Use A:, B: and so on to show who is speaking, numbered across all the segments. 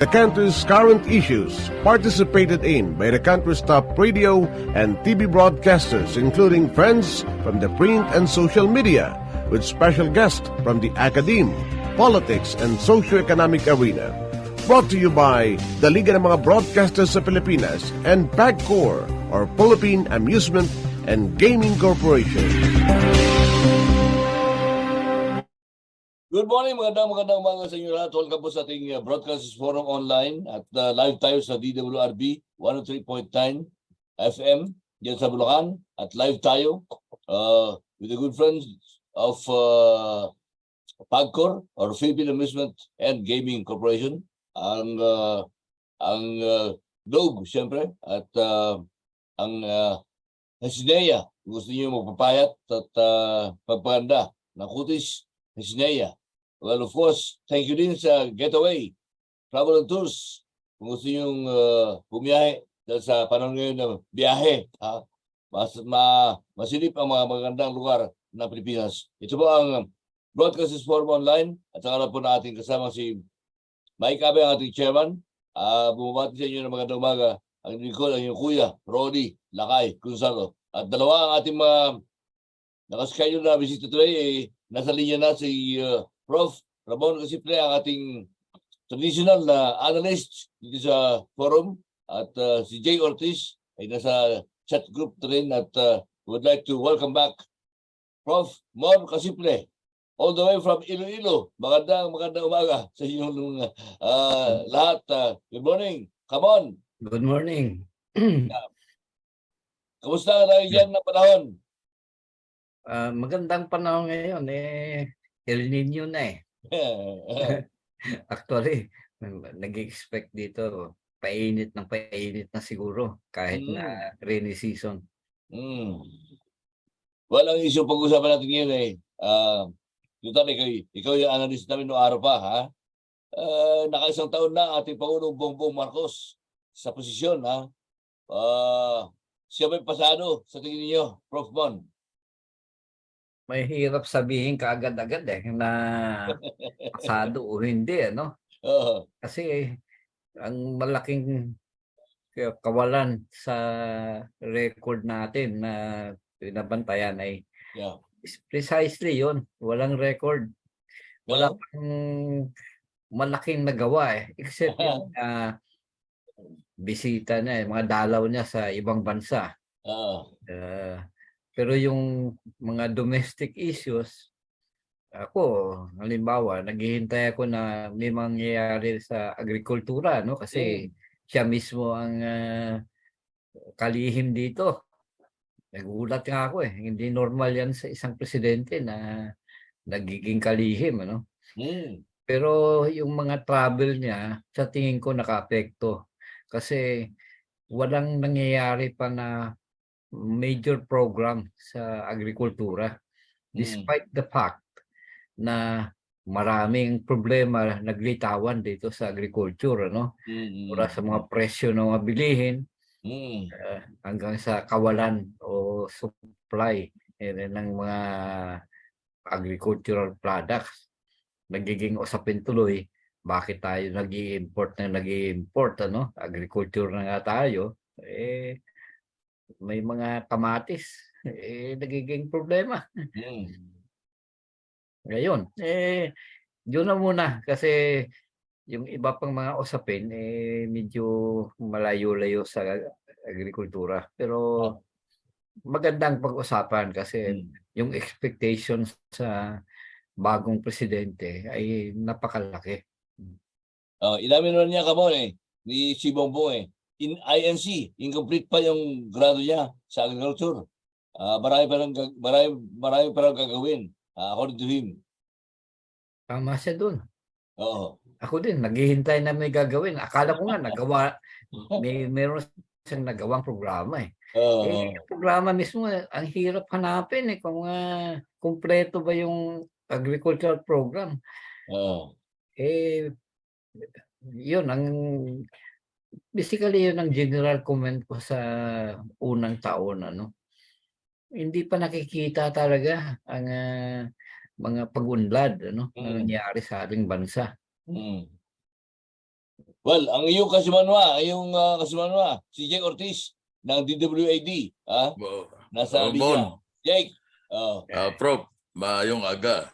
A: The country's current issues, participated in by the country's top radio and TV broadcasters, including friends from the print and social media, with special guests from the academe, politics, and socio-economic arena. Brought to you by the Liga ng mga Broadcasters sa Pilipinas and PAGCOR, or Philippine Amusement and Gaming Corporation.
B: Good morning, magandang umaga sa inyo lahat. Welcome po sa ating Broadcasters Forum Online at live tayo sa DWRB 103.9 FM dyan sa Bulacan at live tayo with the good friends of PAGCOR or Philippine Amusement and Gaming Corporation, ang Globe siyempre at ang Hesnea. Gusto niyo magpapayat at pagpaganda ng kutis, Hesnea. Well, of course, thank you din sa Getaway Travel and Tours. Kung gusto nyo bumiyahe dahil sa panahon ngayon na biyahe, masilip ang mga magandang lugar ng Pilipinas. Ito po ang Broadcasters Forum Online at saka na po na ating kasama si Mike Abe, ang ating chairman. Bumabati sa inyo ng magandang umaga. Ang lingkod, ang inyong kuya, Rodi Lakay Gonzalo. At dalawa ang ating mga nakaschedule na bisita today. Nasa linya na si Prof. Ramon Casiple, ang ating traditional na analyst dito sa forum, at si Jay Ortiz ay nasa chat group na rin at would like to welcome back Prof. Mon Casiple all the way from Iloilo. Magandang umaga sa inyong lahat. Good morning. Come on.
C: Good morning.
B: Kamusta tayo dyan na panahon?
C: Magandang panahon ngayon. El Nino na eh. Actually, nag-expect dito, painit na siguro kahit na rainy season.
B: Well, ang issue pag-usapan natin ngayon ikaw yung analyst namin noong araw pa, ha? Nakaisang taon na ating Pangulong Bongbong Marcos sa posisyon, ha? Siya ba'y pasado sa tingin niyo, Prof. Mon?
C: May hirap sabihin kaagad-agad na pasado o hindi, ano? Kasi ang malaking kawalan sa record natin na binabantayan ay precisely yun. Walang record. Wala pang malaking nagawa except yung bisita niya, mga dalaw niya sa ibang bansa. Pero yung mga domestic issues, ako, halimbawa, naghihintay ako na may mangyayari sa agrikultura, no? Kasi siya mismo ang kalihim dito. Nagulat nga ako Hindi normal yan sa isang presidente na nagiging kalihim, ano? Pero yung mga travel niya, sa tingin ko nakaapekto. Kasi walang nangyayari pa na major program sa agrikultura despite the fact na maraming problema naglitawan dito sa agriculture, no? Mula sa mga presyo ng mga bilihin hanggang sa kawalan o supply ng mga agricultural products. Nagiging usapin tuloy bakit tayo nag-i-import, ano? Agriculture na nga tayo, may mga kamatis, nagiging problema. Ngayon, yun na muna kasi yung iba pang mga usapin, medyo malayo-layo sa agrikultura. Pero magandang pag-usapan kasi yung expectations sa bagong presidente ay napakalaki.
B: Inamin naman niya ni si Bongbong in INC, incomplete pa yung grado niya sa agriculture. Marami pa lang gagawin, according to him.
C: Tama siya dun.
B: Oo.
C: Ako din, naghihintay na may gagawin. Akala ko nga nagawa, meron siyang nagawang programa yung programa mismo, ang hirap hanapin kung kumpleto ba yung agricultural program. Yun ang basically yun ang general comment ko sa unang taon, ano. Hindi pa nakikita talaga ang mga pag-unlad, ano, na nangyari sa ating bansa.
B: Well, ang iyong kasimanwa, si Jake Ortiz ng DWAD, nasa
D: Mon.
B: linya. Jake,
D: Prof, maayong aga.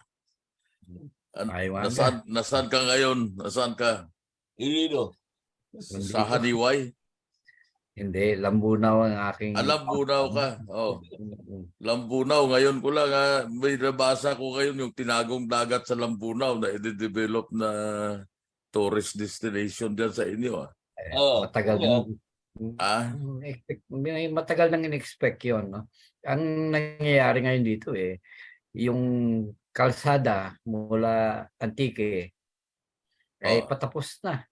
C: Maayong aga.
D: Nasaan ka ngayon? Nasaan ka?
B: Iloilo.
D: Sa Haniway?
C: Hindi, Lambunaw ang aking...
D: Lambunaw ka. Oh. Lambunaw. Ngayon ko lang, may nabasa ko ngayon yung tinagong dagat sa Lambunaw na i-develop na tourist destination dyan sa inyo.
C: Matagal matagal nang in-expect yun. No? Ang nangyayari ngayon dito yung kalsada mula Antique patapos na.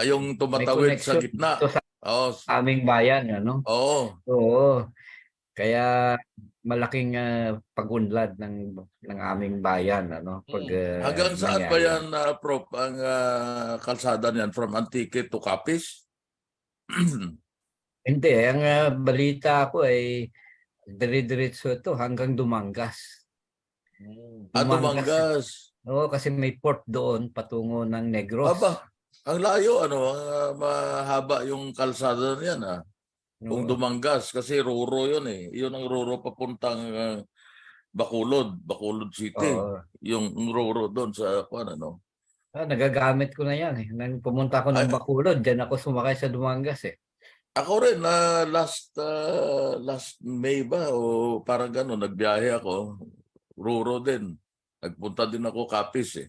D: Yung tumatawid sa gitna.
C: Sa aming bayan. Ano? Oo. Kaya malaking pag-unlad ng aming bayan. Ano?
D: Hanggang saan ba yan, Prof, ang kalsada niyan? From Antique to Capiz?
C: Hindi. Ang balita ko ay dire-diretso ito hanggang Dumangas.
D: Dumangas.
C: Oo, kasi may port doon patungo ng Negros.
D: Aba, ang layo, mahaba yung kalsada niyan, Kung Dumangas, kasi Ruro yun Yun ang Ruro papuntang Bacolod City. Yung Ruro doon sa
C: nagagamit ko na yan Nang pumunta ako ng Bacolod, dyan ako sumakay sa Dumangas
D: Ako rin, last May ba o parang gano'n, nagbiyahe ako. Ruro din. Nagpunta din ako Capiz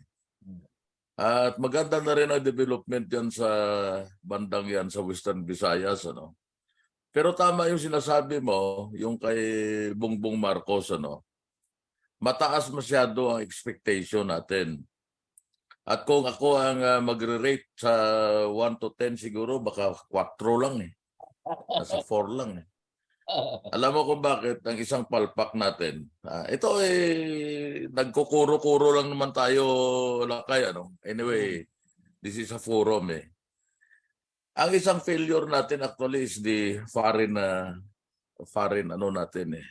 D: At maganda na rin ang development yan sa bandang yan sa Western Visayas. Pero tama yung sinasabi mo, yung kay Bongbong Marcos, mataas masyado ang expectation natin. At kung ako ang magre-rate sa 1 to 10 siguro, baka 4 lang Nasa 4 lang Alam mo kung bakit ang isang palpak natin. Ito nagkukuro-kuro lang naman tayo lakay. Anyway, this is a forum Ang isang failure natin actually is the foreign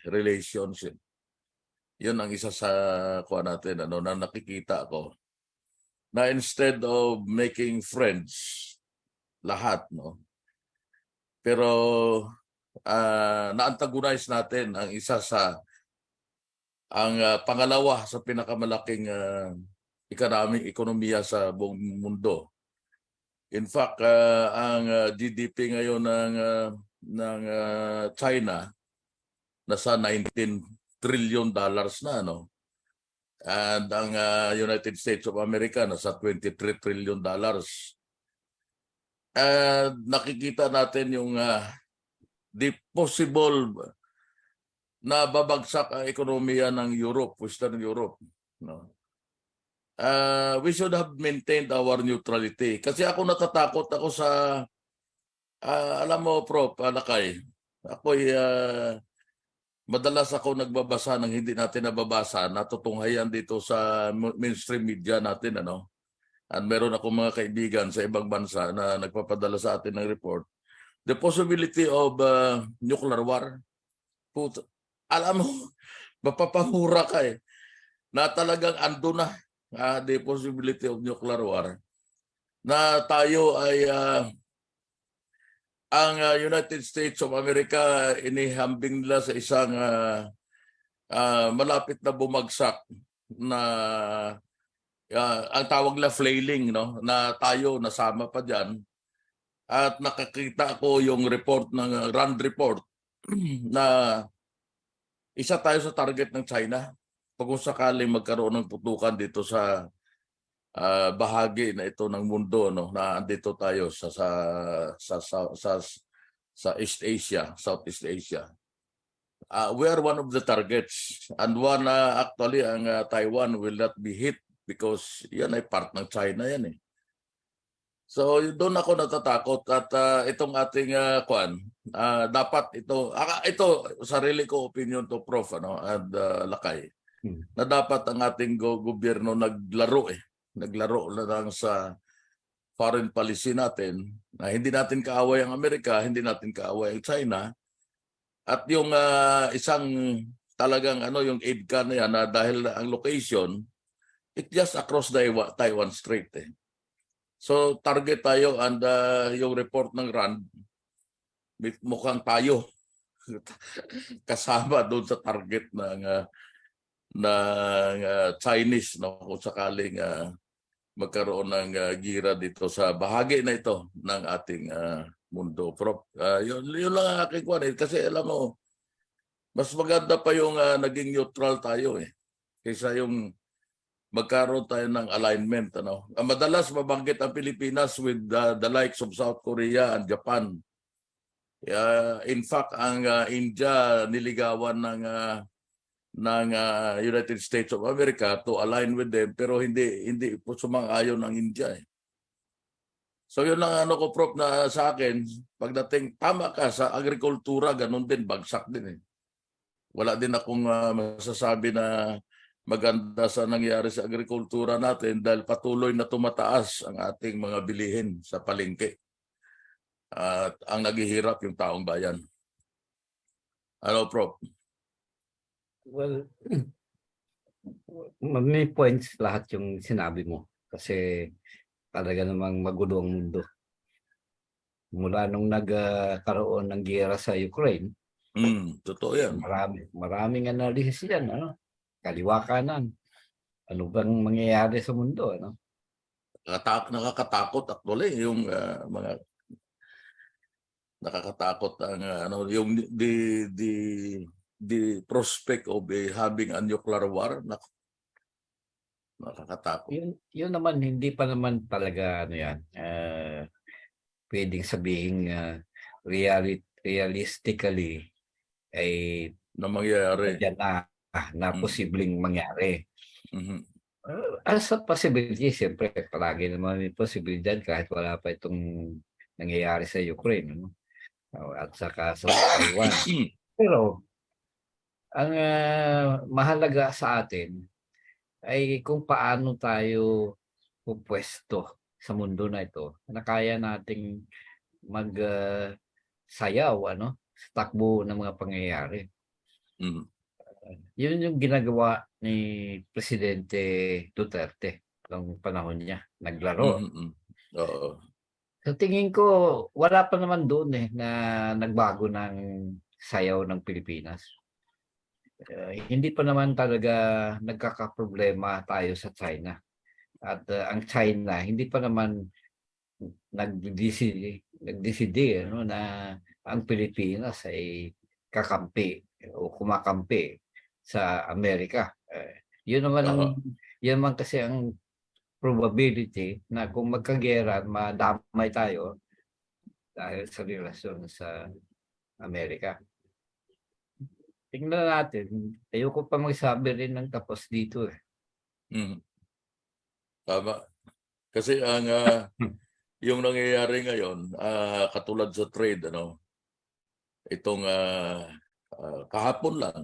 D: relationship. Yun ang isa sa natin na nakikita ko. Na instead of making friends lahat pero na-antagonize natin ang isa sa pangalawa sa pinakamalaking ekonomiya sa buong mundo. In fact, ang GDP ngayon ng China nasa $19 trillion na And ang United States of America nasa $23 trillion. Nakikita natin yung the possible na babagsak ang ekonomiya ng Europe, Western Europe. We should have maintained our neutrality. Kasi ako natatakot ako sa, alam mo, Prof, Lakay, ako'y madalas ako nagbabasa ng hindi natin nababasa, natutunghayan dito sa mainstream media natin, At meron ako mga kaibigan sa ibang bansa na nagpapadala sa atin ng report. The possibility of nuclear war. Alam mo, mapapahura ka na talagang ando na the possibility of nuclear war. Na tayo ay ang United States of America inihambing nila sa isang malapit na bumagsak na ang tawag nila flailing, na tayo nasama pa dyan. At nakakita ko yung report ng RAND report na isa tayo sa target ng China kung sakaling magkaroon ng putukan dito sa bahagi na ito ng mundo, na andito tayo sa East Asia, Southeast Asia. We are one of the targets, and one actually ang Taiwan will not be hit because yan ay part ng China yan So doon ako natatakot at itong ating dapat ito sarili ko opinion to Prof and Lakay na dapat ang ating gobyerno naglaro lang sa foreign policy natin na hindi natin kaaway ang Amerika, hindi natin kaaway ang China at yung isang talagang yung EDCA na yan na dahil ang location it's just across the Taiwan Strait So target tayo and yung report ng RAND, mukhang tayo kasama doon sa target ng Chinese, no, kung sakaling magkaroon ng gira dito sa bahagi na ito ng ating mundo. Yun lang ang aking kwan. Kasi alam mo, mas maganda pa yung naging neutral tayo kaysa yung magkaroon tayo ng alignment. Ano? Madalas mabanggit ang Pilipinas with the likes of South Korea and Japan. In fact, ang India niligawan ng United States of America to align with them, pero hindi po sumang-ayon ang India. So yun lang ko, Prof, na sa akin, pagdating tama ka sa agrikultura, ganun din, bagsak din. Wala din akong masasabi na maganda sa nangyari sa agrikultura natin dahil patuloy na tumataas ang ating mga bilihin sa palengke. At ang naghihirap yung taong bayan. Ano, Prof?
C: Well, may points lahat yung sinabi mo. Kasi talaga namang magulo ang mundo. Mula nung nagkaroon ng giyera sa Ukraine,
D: totoo yan.
C: Maraming analysis yan, ano? Kaliwa kanan. Ano bang mangyayari sa mundo, ano?
D: Nakakatakot actually yung mga nakakatakot ang yung the prospect of having a nuclear war. Nakakatakot.
C: Yun naman, hindi pa naman talaga pwedeng sabihin realistically ay
D: na mangyayari.
C: Na posibleng mangyari.
D: Mm-hmm.
C: As a possibility, siyempre, palagi naman may posibilidad kahit wala pa itong nangyayari sa Ukraine, no? At saka sa Taiwan. Pero, ang mahalaga sa atin ay kung paano tayo pupwesto sa mundo na ito na kaya nating magsayaw sa takbo ng mga pangyayari.
D: Mm-hmm.
C: Yun yung ginagawa ni Presidente Duterte noong panahon niya. Naglaro.
D: Mm-hmm.
C: Sa tingin ko, wala pa naman doon na nagbago ng sayaw ng Pilipinas. Hindi pa naman talaga nagkakaproblema tayo sa China. At ang China, hindi pa naman nagdeside na ang Pilipinas ay kakampi o kumakampi sa Amerika. Yun naman kasi ang probability na kung magkagera, madamay tayo dahil sa relasyon sa Amerika. Tingnan natin. Ayoko pa magsabi rin ng tapos dito.
D: Tama. Kasi ang yung nangyayari ngayon, katulad sa trade, itong kahapon lang,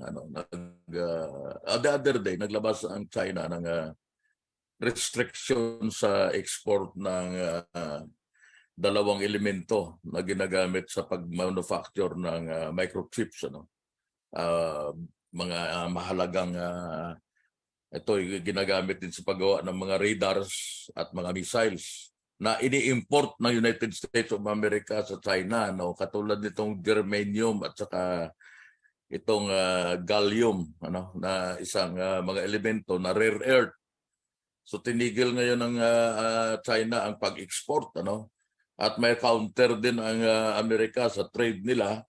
D: the other day, naglabas ang China ng restriction sa export ng dalawang elemento na ginagamit sa pag-manufacture ng microchips, mga mahalagang ito ginagamit din sa paggawa ng mga radars at mga missiles na ini-import ng United States of America sa China, katulad nitong germanium at saka itong gallium, na isang mga elemento na rare earth. So tinigil ngayon ng China ang pag-export, at may counter din ang Amerika sa trade nila.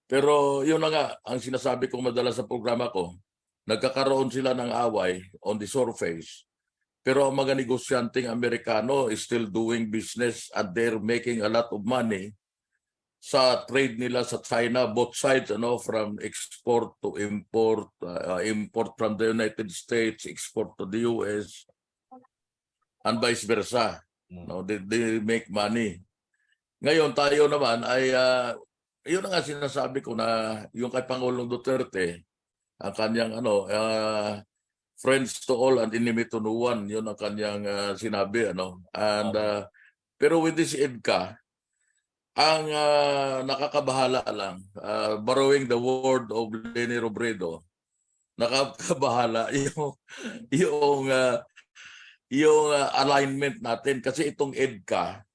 D: Pero yun na nga, ang sinasabi ko madalas sa programa ko, nagkakaroon sila ng away on the surface. Pero ang mga negosyanteng Amerikano is still doing business and they're making a lot of money sa trade nila sa China, both sides, from export to import, import from the United States, export to the US, and vice versa. They make money. Ngayon tayo naman ay, yun nga sinasabi ko na yung kay Pangulong Duterte, ang kanyang friends to all and enemy to no one, yun ang kanyang sinabi, and pero with this EDCA, ang nakakabahala lang, borrowing the word of Leni Robredo, nakakabahala yung yung alignment natin kasi itong EDCA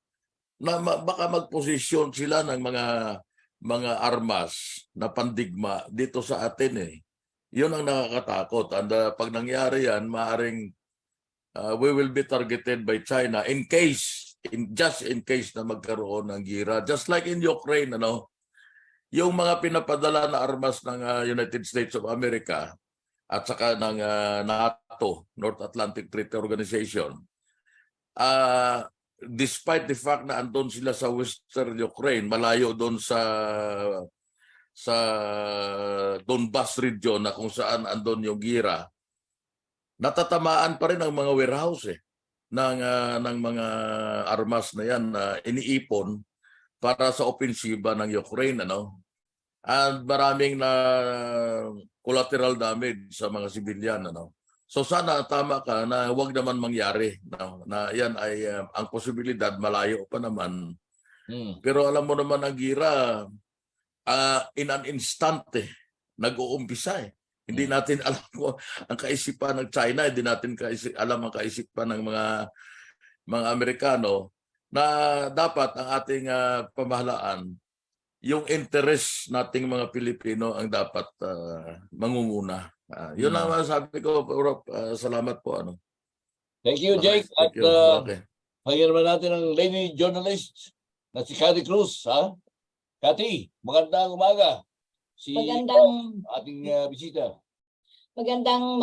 D: na baka magposisyon sila ng mga armas na pandigma dito sa atin eh. Yun ang nakakatakot. And pag nangyari yan, maaring we will be targeted by China just in case na magkaroon ng gira. Just like in Ukraine, ano, yung mga pinapadala na armas ng United States of America at saka ng NATO, North Atlantic Treaty Organization, despite the fact na andun sila sa Western Ukraine, malayo doon sa Donbas region na kung saan andun yung gira, natatamaan pa rin ang mga warehouse ng mga armas na yan na iniipon para sa opensiba ng Ukraine, ano? And maraming na collateral damage sa mga sibilyan, ano? So sana tama ka na huwag naman mangyari, no? Na yan ay ang posibilidad malayo pa naman. Pero alam mo naman ang gira in an instant nag-uumpisa eh. Hindi natin alam kung ang kaisipan ng China, hindi natin alam ang kaisipan ng mga Amerikano na dapat ang ating pamahalaan, yung interest nating mga Pilipino ang dapat mangunguna. Yun lang sabi ko, Rob. Salamat po. Ano.
B: Thank you, Jake. At hanggang naman natin ang lady journalist na si Cathy Cruz. Ha? Cathy, magandang umaga.
E: Magandang
B: ating bisita.
E: magandang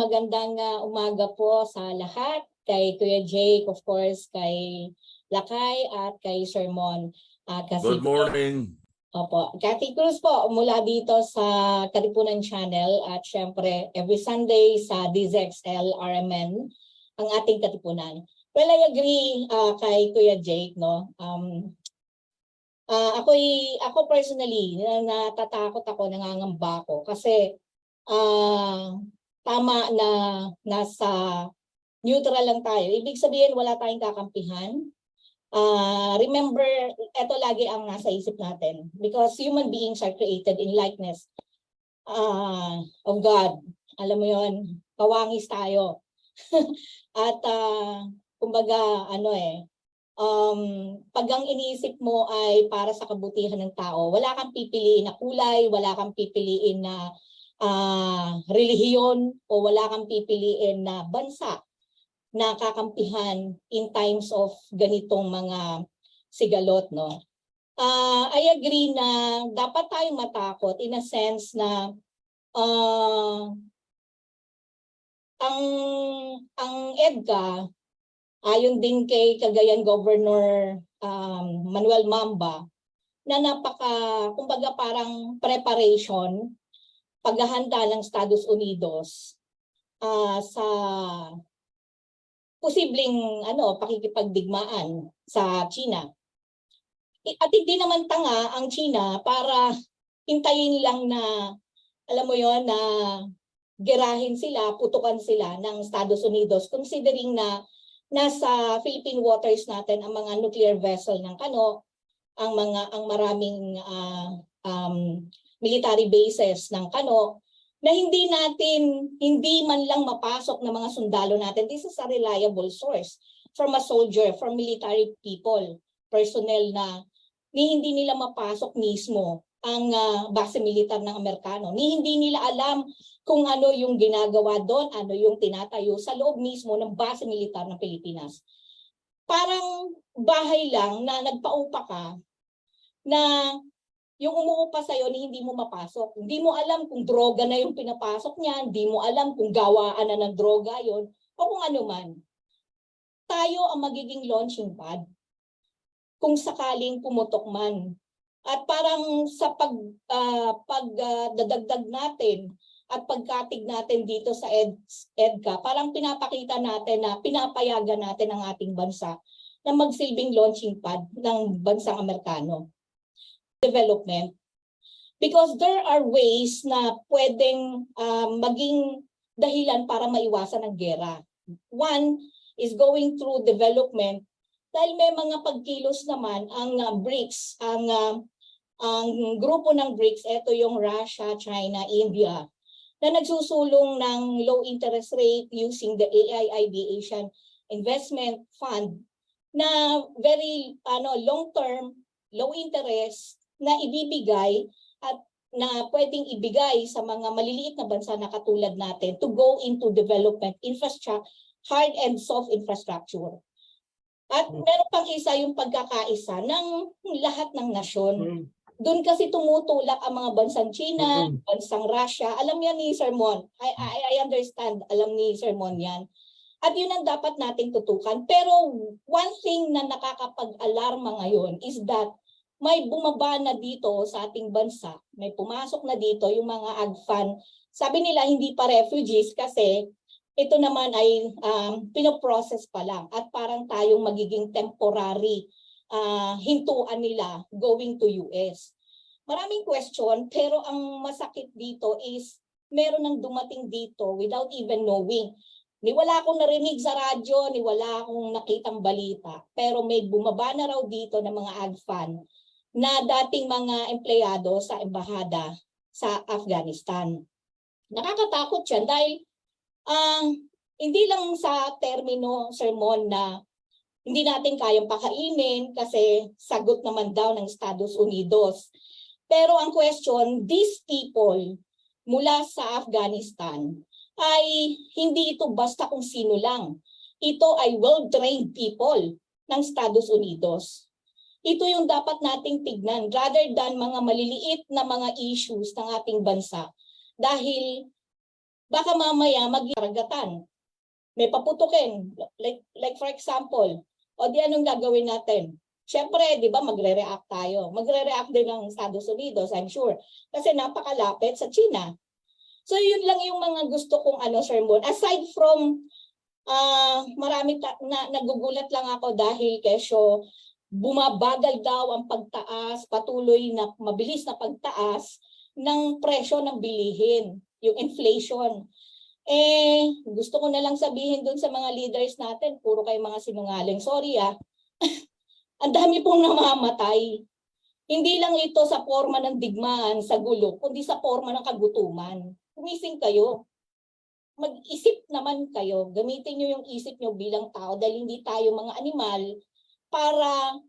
E: umaga po sa lahat. Kay Kuya Jake, of course, kay Lakay at kay Sir Mon.
D: Good morning.
E: Opo. Cathy Cruz po mula dito sa Katipunan Channel at syempre every Sunday sa DZXL RMN ang ating Katipunan. Well, I agree kay Kuya Jake, no. Ako personally natatakot ako, nangangamba ako kasi tama na nasa neutral lang tayo. Ibig sabihin wala tayong kakampihan. Remember, ito lagi ang nasa isip natin because human beings are created in likeness of God. Alam mo yon, kawangis tayo. At kumbaga pag ang iniisip mo ay para sa kabutihan ng tao, wala kang pipiliin na kulay, wala kang pipiliin na relihiyon o wala kang pipiliin na bansa na kakampihan in times of ganitong mga sigalot, no? I agree na dapat tayong matakot in a sense na ang EDCA, ayon din kay Cagayan Governor Manuel Mamba, na kumbaga parang preparation, paghahanda ng Estados Unidos sa posibleng pakikipagdigmaan sa China. At hindi naman tanga ang China para hintayin lang na, alam mo yon, na gerahin sila, putukan sila ng Estados Unidos, considering na nasa Philippine waters natin ang mga nuclear vessel ng Kano, ang maraming military bases ng Kano, na hindi man lang mapasok ng mga sundalo natin. This is a reliable source from a soldier, from military people, personnel na hindi nila mapasok mismo ang base militar ng Amerikano. Hindi nila alam kung ano yung ginagawa doon, ano yung tinatayo sa loob mismo ng base militar ng Pilipinas. Parang bahay lang na nagpaupa ka na yung umuupa sa'yo ni hindi mo mapasok. Hindi mo alam kung droga na yung pinapasok niya, hindi mo alam kung gawaan na ng droga yon o kung ano man. Tayo ang magiging launching pad kung sakaling pumutok man. At parang sa pagdadagdag natin at pagkatig natin dito sa EDCA, parang pinapakita natin na pinapayagan natin ang ating bansa na magsilbing launching pad ng bansang Amerikano. Development, because there are ways na pwedeng maging dahilan para maiwasan ang gera. One is going through development dahil may mga pagkilos naman ang BRICS, ang grupo ng BRICS, ito yung Russia, China, India, na nagsusulong ng low interest rate using the AI, IB, Asian investment fund na very long-term, low interest na ibibigay at na pwedeng ibigay sa mga maliliit na bansa na katulad natin to go into development infrastructure, hard and soft infrastructure. At meron pang isa yung pagkakaisa ng lahat ng nasyon. Doon kasi tumutulak ang mga bansang China, bansang Russia. Alam yan ni Sir Mon. I understand. Alam ni Sir Mon yan. At yun ang dapat nating tutukan. Pero one thing na nakakapag-alarma ngayon is that may bumaba na dito sa ating bansa. May pumasok na dito yung mga AGFAN. Sabi nila hindi pa refugees kasi ito naman ay pinoprocess pa lang. At parang tayong magiging temporary hintuan nila going to US. Maraming question, pero ang masakit dito is meron nang dumating dito without even knowing. Ni wala akong narinig sa radyo, ni wala akong nakitang balita, pero may bumaba na raw dito ng mga AGFAN na dating mga empleyado sa embahada sa Afghanistan. Nakakatakot yan dahil hindi lang sa termino, sermon na hindi natin kayang pakainin kasi sagot naman daw ng Estados Unidos. Pero ang question, these people mula sa Afghanistan ay hindi ito basta kung sino lang. Ito ay well-trained people ng Estados Unidos. Ito yung dapat nating tignan rather than mga maliliit na mga issues ng ating bansa. Dahil baka mamaya magkaragatan. May paputukin. Like for example, o di anong gagawin natin? Siyempre, di ba, magre-react tayo. Magre-react din ng Estados Unidos, I'm sure. Kasi napakalapit sa China. So yun lang yung mga gusto kong sermon. Aside from, marami nagugulat lang ako dahil kesyo bumabagal daw ang pagtaas, patuloy na mabilis na pagtaas ng presyo ng bilihin, yung inflation. Gusto ko na lang sabihin dun sa mga leaders natin, puro kayo mga sinungaling. Sorry ang dami pong namamatay. Hindi lang ito sa forma ng digmaan, sa gulo, kundi sa forma ng kagutuman. Kumising kayo. Mag-isip naman kayo. Gamitin nyo yung isip nyo bilang tao dahil hindi tayo mga animal para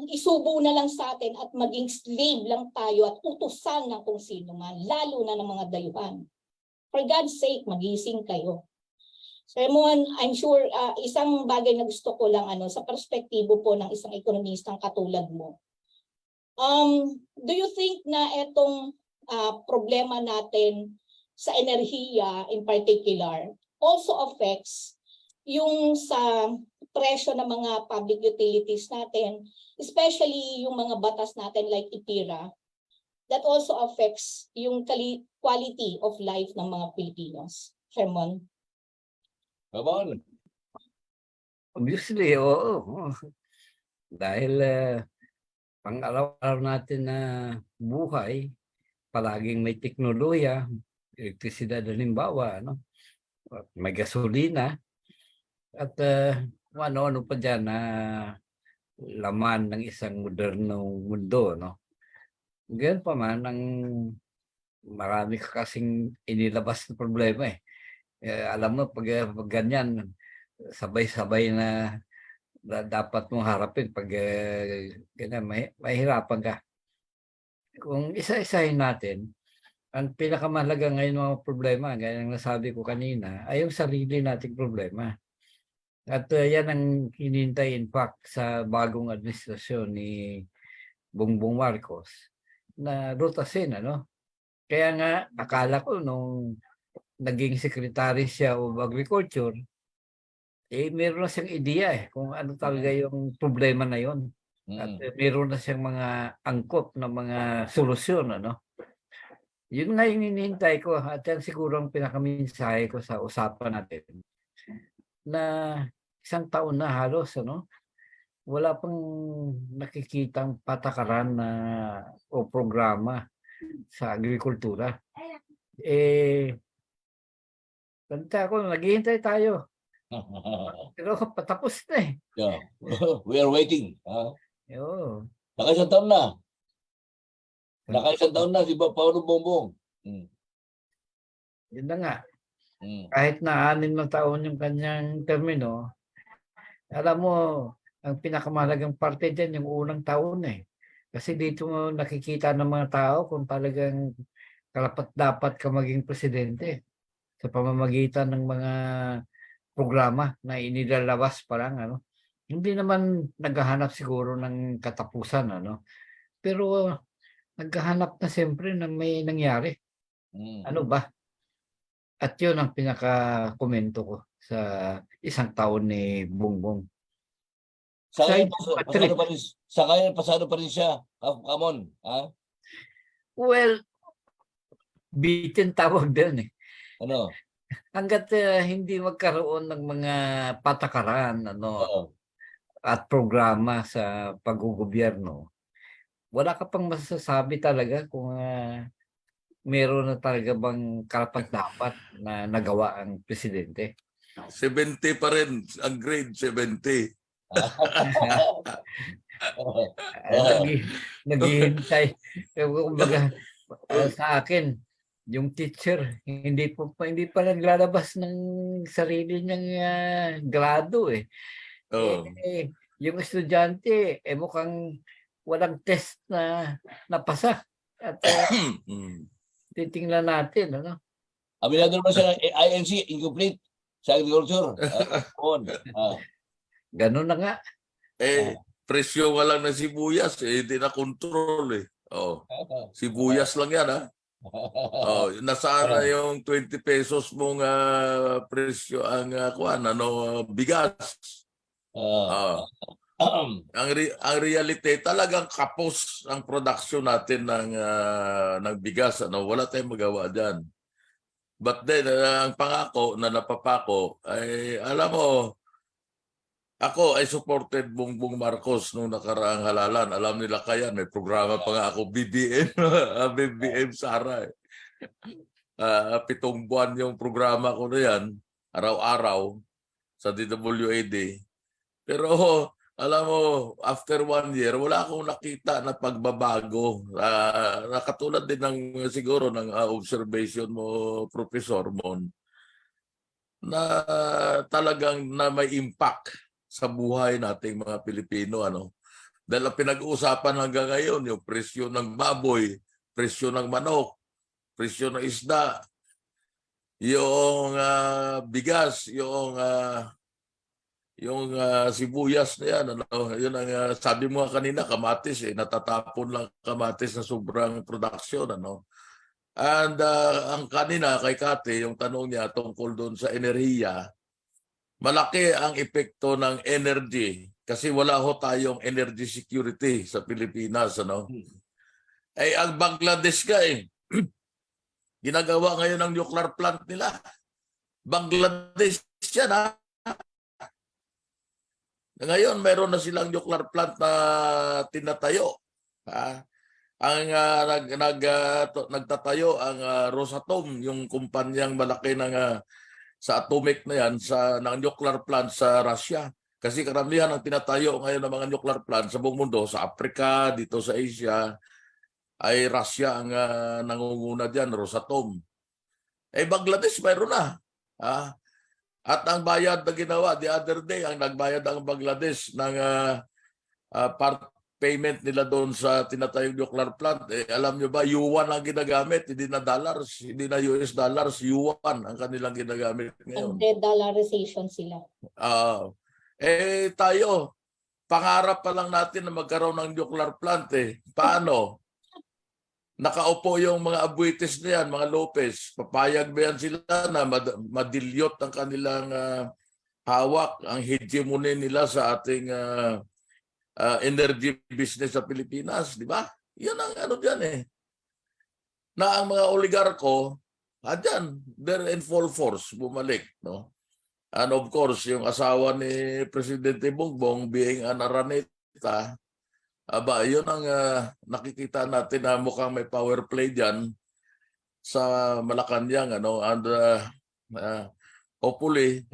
E: isubo na lang sa atin at maging slave lang tayo at utusan ng kung sino man, lalo na ng mga dayuhan. For God's sake, magising kayo. Sermon, I'm sure isang bagay na gusto ko lang sa perspektibo po ng isang ekonomistang katulad mo. Do you think na itong problema natin sa enerhiya in particular also affects yung sa presyo ng mga public utilities natin, especially yung mga batas natin like IPIRA, that also affects yung quality of life ng mga Pilipinos? Sermon?
B: Come on.
C: Obviously, oo. Dahil pang-araw-araw natin na buhay, palaging may teknolohiya, elektrisidad halimbawa, may gasolina, at ano pa dyan na laman ng isang modernong mundo. Ganyan pa man, marami kasing inilabas na problema alam mo, pag ganyan, sabay-sabay na dapat mong harapin pag ganyan, mahirapan ka. Kung isa-isahin natin, ang pinakamahalaga ngayon mga problema, gaya ng nasabi ko kanina, ay yung sarili nating problema. At yan ang hinintay in fact sa bagong administrasyon ni Bongbong Marcos na rutasin, Kaya nga, akala ko nung naging secretary siya of agriculture, meron na siyang ideya kung ano talaga yung problema na yon. At meron na siyang mga angkop na mga solusyon, Yun nga yung hinihintay ko at yan siguro ang pinakaminsahe ko sa usapan natin. Na isang taon na halos, wala pang nakikitang patakaran o programa sa agrikultura. Kanta ko, naghihintay tayo. Pero patapos na
B: Yeah. We are waiting.
C: Oo.
B: Nakaisang taon na. Nakaisang taon na si Paolo Bongbong.
C: Yun na nga. Kahit na 6 na taon yung kanyang termino, alam mo, ang pinakamahalagang parte diyan yung unang taon eh. Kasi dito mo nakikita ng mga tao kung talagang karapat-dapat ka maging presidente sa pamamagitan ng mga programa na inilalabas pa lang, ano. Hindi naman naghahanap siguro ng katapusan, ano. Pero naghahanap na siyempre na may nangyari. Ano ba? At yun ang pinaka-komento ko sa 1 taon ni Bongbong.
B: Sa ngayon,
C: Patrick.
B: pasado pa rin siya. Come on. Ha?
C: Well, bitin tawag din eh.
B: Ano?
C: Hanggat hindi magkaroon ng mga patakaran
B: Oo.
C: at programa sa paggugobyerno, wala ka pang masasabi talaga kung meron na talaga bang karapat-dapat na nagawa ang presidente.
D: 70 pa rin ang grade, 70.
C: Naghihintay. Kumbaga, sa akin, yung teacher, hindi pa naglalabas ng sarili niyang grado eh.
D: Oh.
C: Yung estudyante, mukhang walang test na napasa. At titingnan natin, ano?
B: Aminado naman siya ng INC, incomplete, sa agriculture.
C: Ganun na nga.
D: Presyo nga lang ng sibuyas, hindi na control eh. Oh. Sibuyas lang yan, ha? Oh, nasaan na yung 20 pesos mong presyo ang bigas. Ang reality talagang kapos ang production natin ng bigas, ano, wala tayong magawa diyan. But then ang pangako na napapako ay alam mo, ako ay supported Bongbong Marcos nung nakaraang halalan. Alam nila kaya may programa pa nga ako BBM Sara. 7 buwan yung programa ko na yan, araw-araw sa DWAD. Pero alam mo, after 1 year, wala akong nakita na pagbabago. Nakatulad din ng siguro ng observation mo, Professor Mon, na talagang na may impact sa buhay nating mga Pilipino, ano. Dahil ang pinag-uusapan hanggang ngayon, yung presyo ng baboy, presyo ng manok, presyo ng isda, yung bigas, yung sibuyas na yan, ano, yun ang sabi mo kanina, kamatis natatapon lang kamatis na sobrang production, ano. And ang kanina kay Kate, yung tanong niya tungkol doon sa enerhiya, malaki ang epekto ng energy kasi wala ho tayong energy security sa Pilipinas, ano. Ang Bangladesh ka ginagawa ngayon ng nuclear plant nila. Bangladesh yan, ha. Ngayon, meron na silang nuclear plant na tinatayo. Ang nagtatayo ang Rosatom, yung kumpanyang malaki sa atomic na yan, ng nuclear plant sa Russia. Kasi karamihan ang tinatayo ngayon ng mga nuclear plant sa buong mundo, sa Africa, dito sa Asia, ay Russia ang nangunguna dyan, Rosatom. Bangladesh, mayroon na. At ang bayad na ginawa the other day, ang nagbayad ang Bangladesh ng part payment nila doon sa tinatayong nuclear plant. Alam nyo ba, yuan ang ginagamit, hindi na dollars, hindi na US dollars, yuan ang kanilang ginagamit ngayon.
E: $100 sila.
D: Tayo, pangarap pa lang natin na magkaroon ng nuclear plant Paano? Nakaupo yung mga abuites na yan, mga Lopez. Papayag ba yan sila na madilyot ang kanilang hawak, ang hegemony nila sa ating energy business sa Pilipinas, di ba? Yan ang ano dyan Na ang mga oligarko, dyan, they're in full force, bumalik, no? And of course, yung asawa ni Presidente Bongbong being an Araneta, yun ang nakikita natin na mukhang may power play dyan sa Malacanang, ano? And hopefully,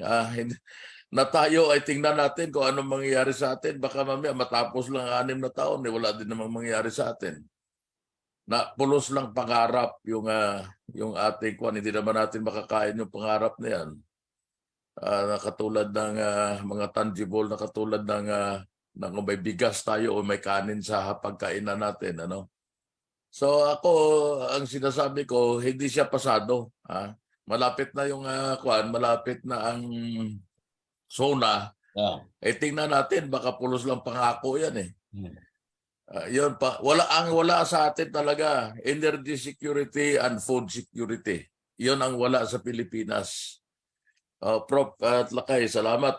D: na tayo ay tingnan natin kung anong mangyayari sa atin. Baka mamaya matapos lang 6 na taon, wala din namang mangyayari sa atin. na pulos lang pangarap yung ating kwan. Hindi naman natin makakain yung pangarap na yan. Na katulad ng mga tangible, na katulad ng may bigas tayo o may kanin sa pagkainan natin. Ano? So ako, ang sinasabi ko, hindi siya pasado. Malapit na yung kwan, malapit na ang SONA. Tingnan natin, baka pulos lang pangako yan eh. Yun pa, wala sa atin talaga energy security and food security. Yun ang wala sa Pilipinas. Prof. Lakay, salamat.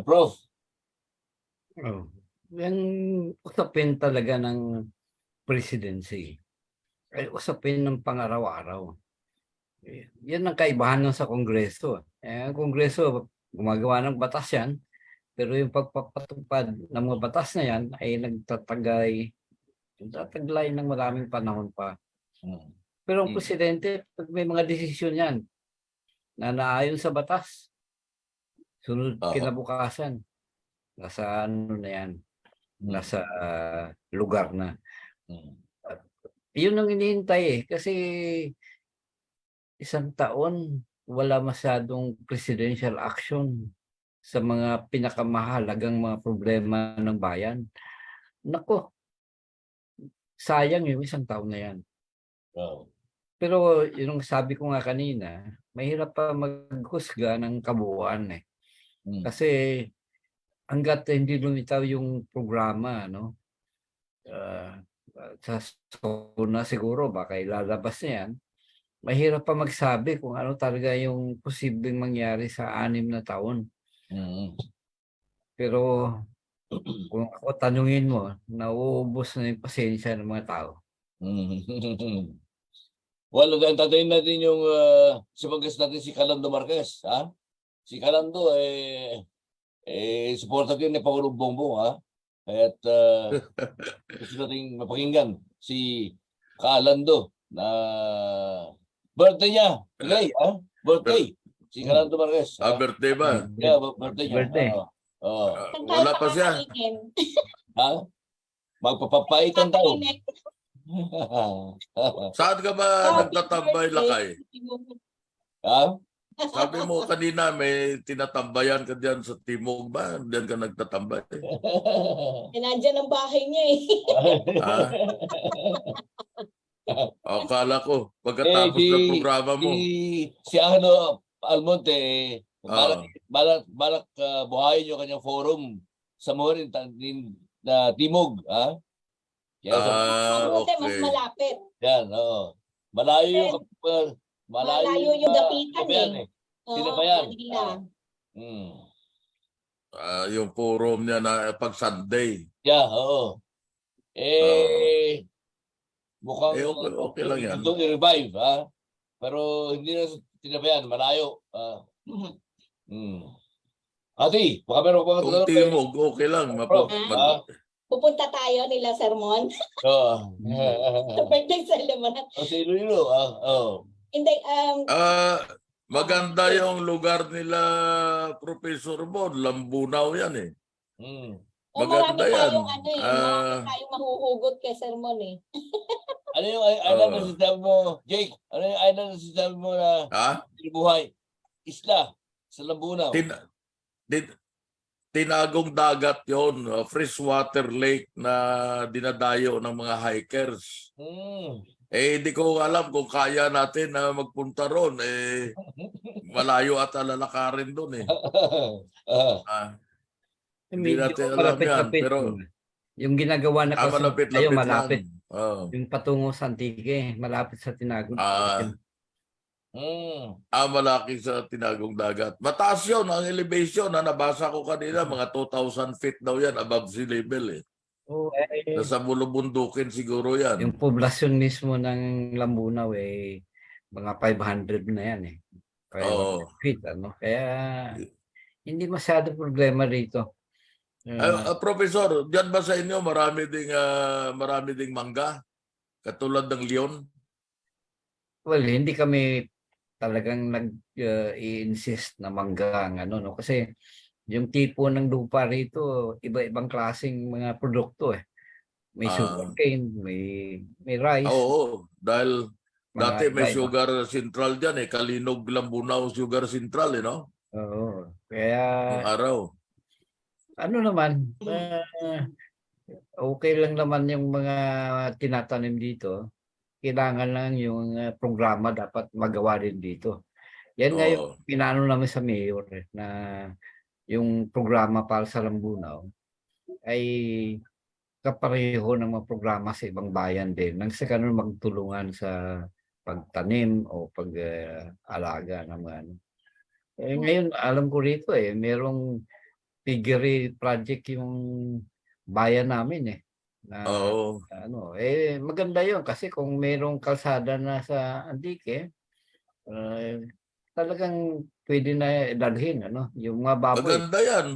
B: Prof.
C: Yung usapin talaga ng presidency ay usapin ng pang-araw-araw. Yan ang kaibahan ng sa Kongreso. Ang Kongreso, gumagawa ng batas yan, pero yung pagpapatupad ng mga batas na yan ay nagtataglay ng maraming panahon pa. Pero ang presidente, pag may mga desisyon yan na naayon sa batas, sunod kinabukasan, nasa ano na yan, nasa lugar na. Yun ang hinihintay eh. Kasi isang taon, wala masyadong presidential action sa mga pinakamahalagang mga problema ng bayan. Nako, sayang yung isang taon na yan. Pero yung sabi ko nga kanina, mahirap pa maghusga ng kabuuan eh. Kasi hanggat hindi lumitaw yung programa, no? Sa SONA siguro, baka ilalabas na yan, mahirap pa magsabi kung ano talaga yung posibleng mangyari sa 6 na taon. Pero kung ako tanungin mo, nauubos na yung pasensya ng mga tao.
B: Well, tatayin natin yung sipagkas natin si Calando Marquez. Si Calando, supporter din ni Pangulong Bongbong. At gusto natin mapakinggan si Calando na birthday niya. Today, birthday. Si Calando Marquez.
D: Birthday ba?
B: Yeah, birthday niya.
C: Birthday.
D: Wala pa siya.
B: Magpapapaitan tayo.
D: Saan ka ba nagtatambay, Lakay? Sabi mo kanina may tinatambayan ka diyan sa Timog ba? Diyan ka nagtatambay.
E: Nandiyan ang bahay niya eh.
D: Akala ko, pagkatapos ng programa mo.
B: Si Almonte, balak buhayin yung kanyang forum sa Morin na Timog.
E: Okay. Mas
B: okay.
E: malapit.
B: Yan, oo. Malayo
E: yung dapitan eh.
B: Tinapayan.
D: Yung forum niya na pag Sunday.
B: Yeah, oo. Mukhang
D: okay lang yan.
B: Ito i-revive, pero hindi na tinapayan, malayo. Ate, baka meron pa
D: kung Timog, okay lang.
E: Pupunta tayo nila sermon.
B: Oo.
E: Sa birthday celebration.
B: Sa Iloilo,
E: Hindi,
D: maganda yung lugar nila, Professor Bon. Lambunaw yan eh. Maganda yan.
E: Marami tayong mahuhugot kay sermon eh.
B: Ano yung island na sinasabi mo, Jake? Ano yung island na sinasabi mo na buhay? Isla sa Lambunaw.
D: Tinagong dagat yon, freshwater lake na dinadayo ng mga hikers. Hindi ko alam kung kaya natin na magpunta ron. Malayo at lalakarin doon eh. Hindi natin alam yan. Pero
C: yung ginagawa na kasi malapit. Yung patungo sa Antique, malapit sa Tinagong.
D: Malaki sa Tinagong dagat. Mataas yun ang elevation. Nabasa ko kanina, mga 2,000 feet daw yan above sea level eh. Nasa bulubundukin siguro yan.
C: Yung poblasyon mismo ng Lambunaw mga 500 na yan eh. 500 feet, ano? Kaya hindi masyado problema rito.
D: Professor, diyan ba sa inyo marami ding mangga? Katulad ng Leon?
C: Well, hindi kami talagang nag-i-insist na mangga ang ano, no? Kasi yung tipo ng lupa rito, iba-ibang klaseng mga produkto eh. may
D: Ah.
C: sugarcane, may rice,
D: Oo, dahil
C: mga
D: dati may
C: iba-iba.
D: sugar central dyan eh. Kalinog, Lambunaw, sugar central eh, no?
C: Oo. Kaya
D: Yung araw.
C: ano naman, okay lang naman yung mga tinatanim dito. Kailangan lang yung programa dapat magawa rin dito. Yan nga yung
D: Oo.
C: pinano namin sa mayor na yung programa para sa Lambunaw ay kapareho ng mga programa sa ibang bayan din. Nang sa ganun magtulungan sa pagtanim o pag-alaga ng mga ano. Ngayon, alam ko rito merong piggery project yung bayan namin na
D: Oo.
C: ano, maganda yun kasi kung merong kalsada na sa Antique, talagang pwede na dalhin, ano, yung mga baboy.
D: Maganda yan.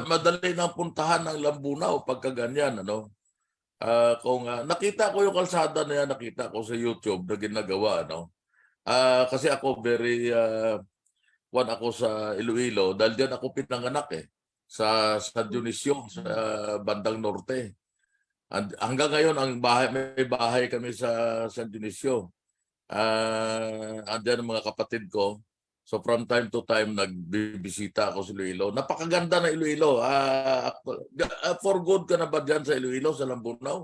D: Madali nang puntahan ng Lambunaw pagka ganyan, ano? Kung nakita ko yung kalsada na yan, nakita ko sa YouTube na ginagawa, ano? Kasi ako ako sa Iloilo dahil diyan ako pinanganak sa San Dionisio sa bandang norte. Hanggang ngayon may bahay kami sa San Dionisio. Andiyan ang mga kapatid ko. So from time to time nagbibisita ako sa Iloilo. Napakaganda ng Iloilo. For good ka na ba diyan sa Iloilo, sa Lambunaw?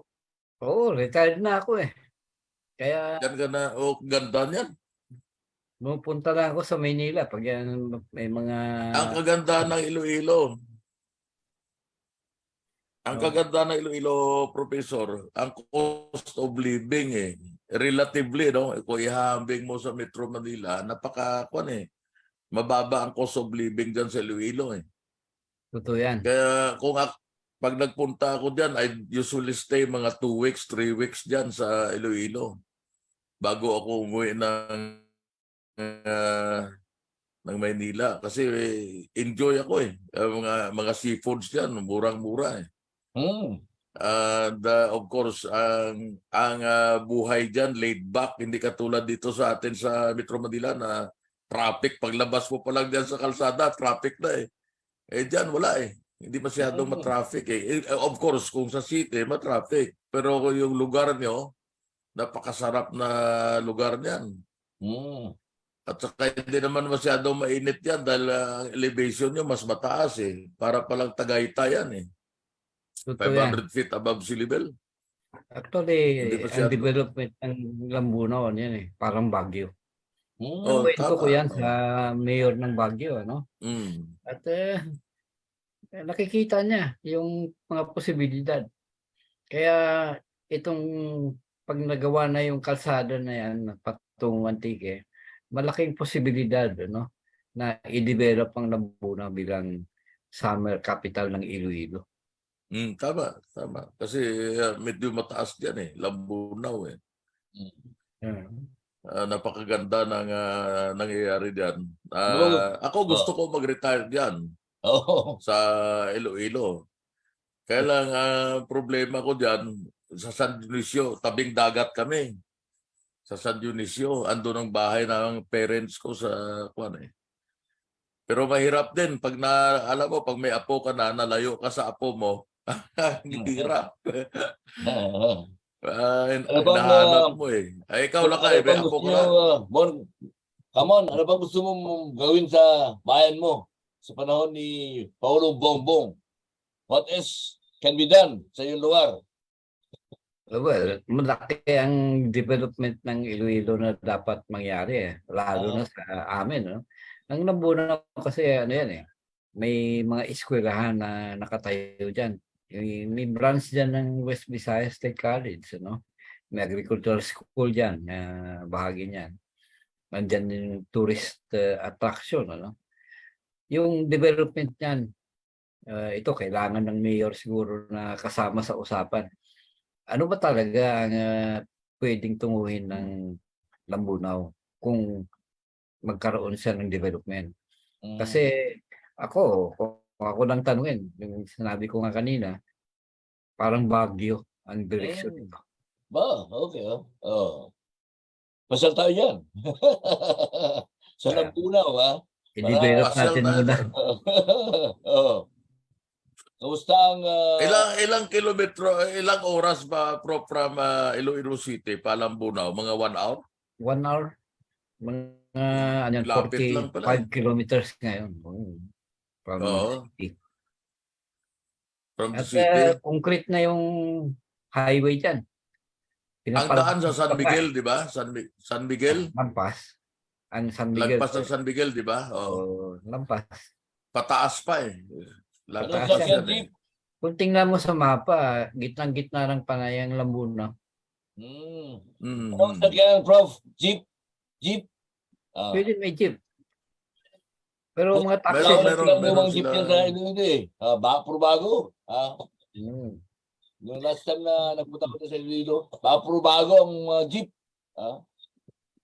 C: Oo, retired na ako Kaya
D: Diyan ka na, ganda niyan.
C: pupunta lang ako sa Maynila pag may mga
D: Ang kaganda ng Iloilo. Ang kaganda ng Iloilo, Professor, ang cost of living relatively, no? Kung ihahambing mo sa Metro Manila, mababa ang cost of living dyan sa Iloilo
C: totoo yan.
D: Kaya pag nagpunta ako dyan, I usually stay mga 2 weeks, 3 weeks dyan sa Iloilo bago ako umuwi ng Maynila. Kasi enjoy ako mga seafoods dyan, murang-mura And of course, ang buhay dyan, laid back, hindi katulad dito sa atin sa Metro Manila na traffic. Paglabas mo pa lang dyan sa kalsada, traffic na dyan wala Hindi masyadong matraffic Of course, kung sa city, matraffic. Pero yung lugar nyo, napakasarap na lugar niyan. At saka hindi naman masyadong mainit yan dahil ang elevation nyo mas mataas Para palang Tagaytay yan 500 feet above sea level.
C: Actually,
D: Hindi
C: ang
D: masyado.
C: development ng Lambunaw yan parang Baguio. Kwento ko
D: Tama.
C: yan sa mayor ng Baguio, ano? At nakikita niya yung mga posibilidad. Kaya itong pag nagawa na yung kalsada na yan patungong Antique, malaking posibilidad na i-develop ang Lambunaw bilang summer capital ng Iloilo.
D: Tama. Kasi medyo mataas diyan Lambunaw napakaganda ng nangyayari diyan. Ako gusto ko mag-retire diyan sa Iloilo. Kaya lang problema ko diyan sa San Dionisio, tabing dagat kami. Sa San Dionisio, andun ang bahay ng parents ko sa Pero mahirap din pag alam mo, pag may apo ka na, nalayo ka sa apo mo, hirap. Hinahanap mo ikaw lang may apo ka na.
B: Ano bang gusto mong gawin sa bayan mo sa panahon ni Paulong Bongbong? What else can be done sa iyong lugar?
C: Well, malaki ang development ng Iloilo na dapat mangyari lalo na sa amin. Ang Lambunaw kasi may mga eskwelahan na nakatayo dyan. May branch dyan ng West Visayas State College, may agricultural school dyan, bahagi niyan. Nandyan yung tourist attraction, Yung development niyan, ito kailangan ng mayor siguro na kasama sa usapan. Ano ba talaga ang pwedeng tunguhin ng Lambunaw kung magkaroon siya ng development? Kasi kung ako lang tanungin, yung sinabi ko nga kanina, parang Baguio ang direksyon nito.
B: Okay. Pasal tayo yan. Sa Lambunaw,
C: I-develop natin muna.
B: Kamusta ang
D: Ilang kilometro, ilang oras ba from Iloilo City, Palambunaw? Mga 1 hour?
C: 1 hour. Mga ano, yan,
D: Lapit lang pala
C: 45 kilometers ngayon. From
D: Oo,
C: city.
D: from the
C: At
D: city.
C: concrete na yung highway dyan.
D: Ang daan sa San
C: Pinapalagpas pa
D: Miguel, di ba? San Miguel?
C: Lampas. Ang San Miguel.
D: Lagpas ng San Miguel, di ba?
C: Lampas.
D: Pataas pa eh.
B: ano
C: Pataas
B: sa
C: yan.
D: Lagpas yan eh.
B: jeep?
C: Kung tingnan mo sa mapa, gitnang-gitna ng Panayang Lambuna.
B: Ano sa kaya, Prof? Jeep?
C: Pwede may jeep. Pero mga taxi.
D: Meron
B: Meron jeep
D: sila.
B: yan sa Iloilo eh. Puro bago.
C: Mm.
B: Yung last time na nagpunta ko sa Iloilo, puro bago ang jeep.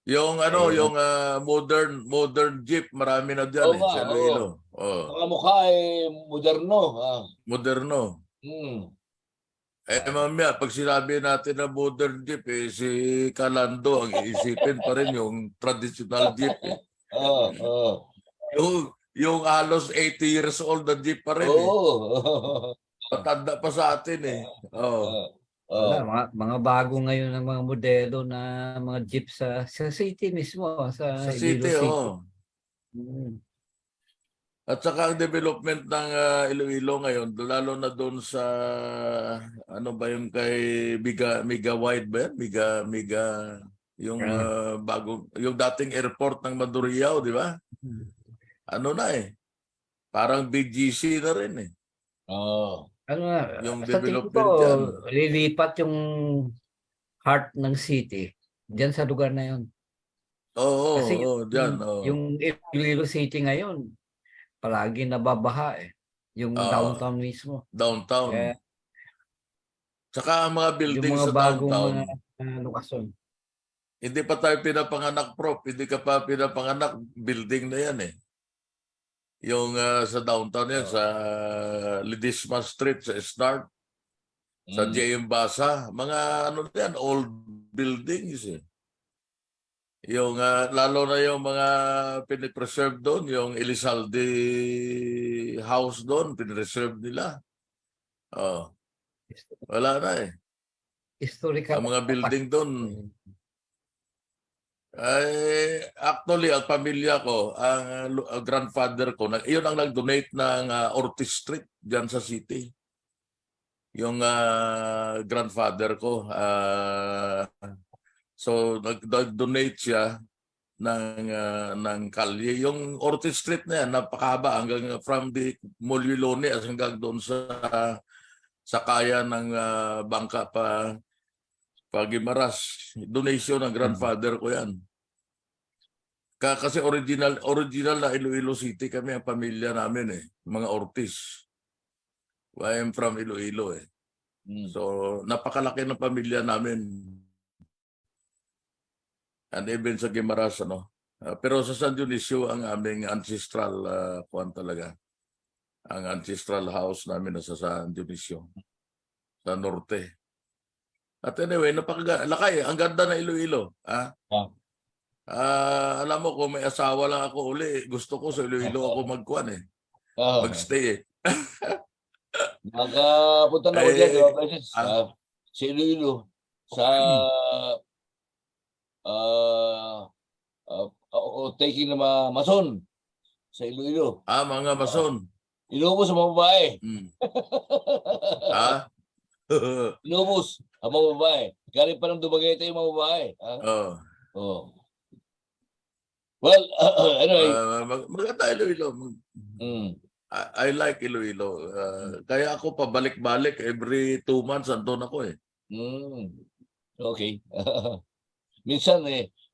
D: Yung yung modern jeep, marami na diyan
B: Oo nga,
D: sa Iloilo.
B: Mga mukha eh moderno.
D: Moderno. Mamaya, pag sinabi natin na modern jeep, si Calando, ang iisipin pa rin yung traditional jeep. Yung halos 80 years old na jeep pa rin. Matanda pa sa atin eh.
C: Wala, mga bago ngayon ng mga modelo na mga jeep sa city mismo. Sa
D: city,
C: Iloilo City.
D: At saka ang development ng Iloilo ngayon, lalo na doon sa ano ba yung kay Mega Wide ba yan? Mega yung bago yung dating airport ng Mandurriao, di ba? Ano na eh. Parang BGC na rin eh.
C: Ano nga,
D: Yung
C: sa tingin
D: development
C: ko,
D: dyan.
C: lilipat yung heart ng city diyan sa lugar na yun. Kasi
D: dyan.
C: yung Iloilo City ngayon, palagi nababaha eh. Yung downtown mismo.
D: Downtown.
C: Kaya,
D: Tsaka ang mga buildings
C: yung mga
D: sa
C: bagong
D: downtown.
C: mga lokasyon.
D: Hindi pa tayo pinapanganak, Prof. Hindi ka pa pinapanganak, building na yan eh. Yung sa downtown yan, sa Ledesma Street, sa Start, sa J.M. Basa, mga ano yan, old buildings eh. Yung lalo na yung mga pinipreserve doon, yung Elizalde House doon, pinipreserve nila. Wala na eh.
C: Historical.
D: Ang mga building doon, actually, ang pamilya ko, ang grandfather ko, yun ang nag-donate ng Ortiz Street dyan sa city. Yung grandfather ko. So, nag-donate siya ng kalye. Yung Ortiz Street na yan, napakahaba hanggang from the Molilone hanggang doon sa kaya ng bangka pa Gimaras. Donation ng grandfather ko yan. Kasi original na Iloilo City kami ang pamilya namin eh. Mga Ortiz. I am from Iloilo eh. So napakalaki ng pamilya namin. And even sa Gimaras ano. Pero sa San Dionisio ang aming ancestral kuwan talaga. Ang ancestral house namin nasa San Dionisio. Sa norte. At anyway, napaka-lakay. Ang ganda na Iloilo. Alam mo, kung may asawa lang ako uli, gusto ko sa Iloilo ako magkuhan eh. Magstay eh.
B: Nakapunta na ako dyan, sa Iloilo. Sa taking na mason sa Iloilo.
D: Mga mason.
B: Inubos sa mga babae. Inubos ang mga babae. Galing pa ng Dumaguete yung mga babae. Well, anyway.
D: Maganda Iloilo. I like Iloilo. Kaya ako pabalik-balik every 2 months andun ako eh.
B: Okay. Minsan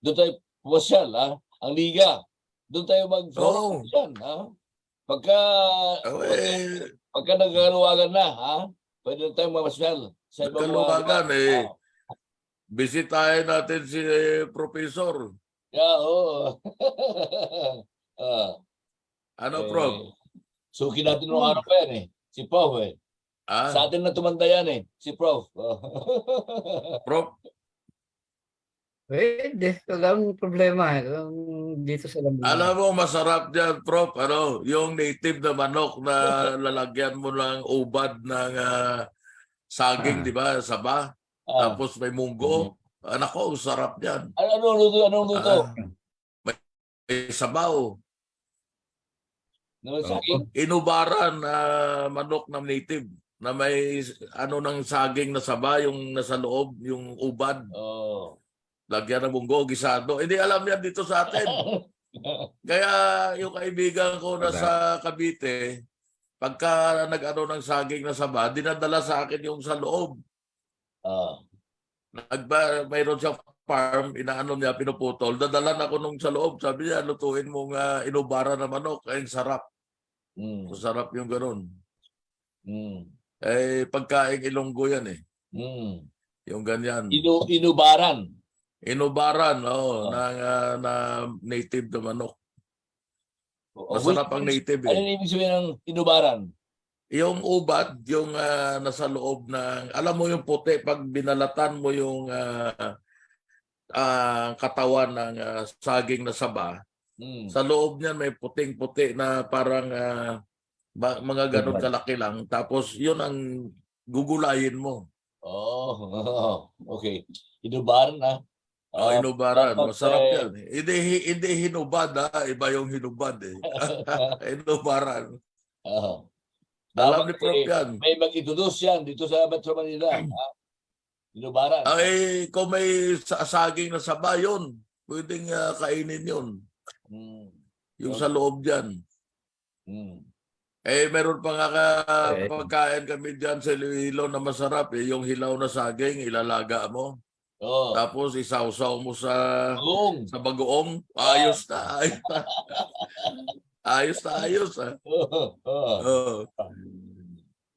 B: doon tayo pumasyal, ang liga. Doon tayo mag-forum yan, Pagka nagkaluwagan na, pwede na tayong mamasyal.
D: Nagkaluwagan bisitahin natin si Professor. Ano, Prof?
B: Suki natin nung araw pa yan si Prof Sa atin na tumanda yan si Prof.
D: Prof?
C: Hindi. Walang problema. Dito sa Lambuna.
D: Alam mo, masarap dyan, Prof. Yung native na manok na lalagyan mo ng ubad ng saging, di ba? Saba.
B: Ah,
D: Tapos may munggo. Anak ko, sarap yan.
B: anong luto? Anong luto?
D: May sabaw.
B: Naman saging?
D: Inubaran na manok na native na may ng saging na saba, yung nasa loob, yung ubad.
B: Oh.
D: Lagyan ng munggo, gisado. Hindi alam yan dito sa atin. Kaya yung kaibigan ko na sa Cavite, pagka ng saging na saba, dinadala sa akin yung sa loob.
B: Ah.
D: Mayroon siyang farm, inaano niya, pinuputol. Dadalan ako nung sa loob. Sabi niya, lutuin mong inubara na manok. Ay, sarap. Sarap yung ganun. Pagkaing Ilonggo yan eh. Yung ganyan.
B: Inubaran.
D: Inubaran, na native na manok. Masarap ang native
B: Ano ibig sabihin ng inubaran?
D: Yung ubad, yung nasa loob ng, alam mo yung puti, pag binalatan mo yung katawan ng saging na saba, sa loob niyan may puting-puti na parang mga ganun kalaki lang. Tapos yun ang gugulayin mo.
B: Oh, okay. Inubaran na.
D: Inubaran. Masarap yan. Hindi hinubad iba yung hinubad Inubaran. Alam ni Prof yan.
B: May mag-introduce yan dito sa Metro Manila. Inubaran.
D: Kung may saging na saba, yun. Pwedeng kainin yun. Yung sa loob dyan. Meron pa nga pagkain kami dyan sa Iloilo na masarap. Yung hilaw na saging, ilalaga mo.
B: Oh.
D: Tapos isawsaw mo sa bagoong.
B: Ah.
D: Ayos na. Ayos na ayos.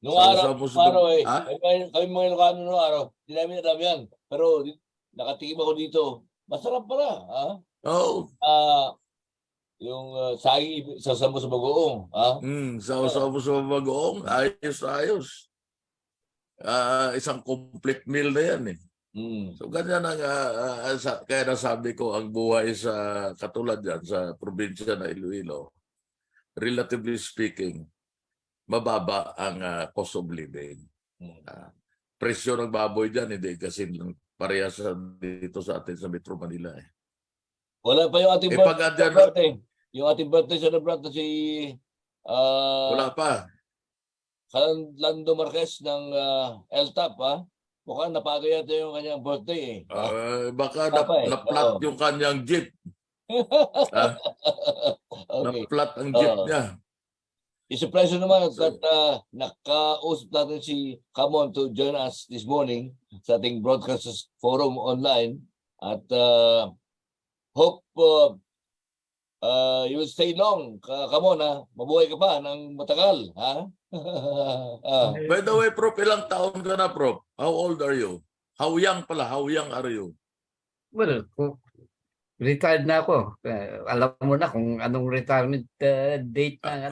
B: Nung araw kami mga Ilocano nung araw, hindi namin alam yan. Pero nakatikim ako dito, masarap pala.
D: Oo.
B: Yung saging sasama mo sa bagoong.
D: Sausaw mo sa bagoong. Ayos na ayos. Isang complete meal na yan eh. So ganyan ang kaya nasabi ko ang buhay sa katulad yan sa probinsya na Iloilo, relatively speaking, mababa ang cost of living. Presyo ng baboy dyan, hindi kasi parehas dito sa atin sa Metro Manila eh.
B: Wala pa yung ating birthday. Yung ating birthday celebrant na si
D: wala pa.
B: Lando Marquez ng LTAP mukhang napago yata yung kanyang birthday
D: Baka na-flat yung kanyang jeep.
B: Okay.
D: Na-flat ang jeep niya.
B: Isa-pleasure naman at nakausap natin si Camon to join us this morning sa ating broadcast forum online at hope you will stay long, Camon mabuhay ka pa ng matagal,
D: By the way, Prof, ilang taon ka na, Prof? How old are you? How young pala? How young are you?
C: Well, retired na ako. Alam mo na kung anong retirement date na.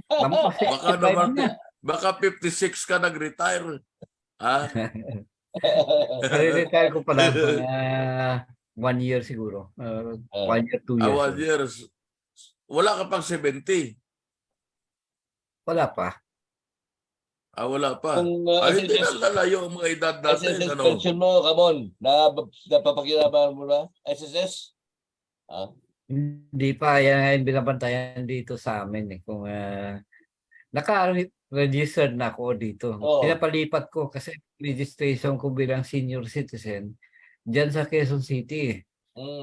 D: Baka naman, baka 56 ka nag-retire.
C: Retire ko pala 1 year siguro. 1 year, 2 years.
D: 1 year. Wala ka pang 70.
C: Wala pa.
D: Wala pa. Hindi na lalayo ang mga edad natin.
B: SSS pension mo, Camon, napapakinabangan mo na? SSS?
C: Hindi pa. Yan yung binabantayan dito sa amin. Kung naka-registered na ako dito. Pinapalipat ko kasi registration ko bilang senior citizen dyan sa Quezon City.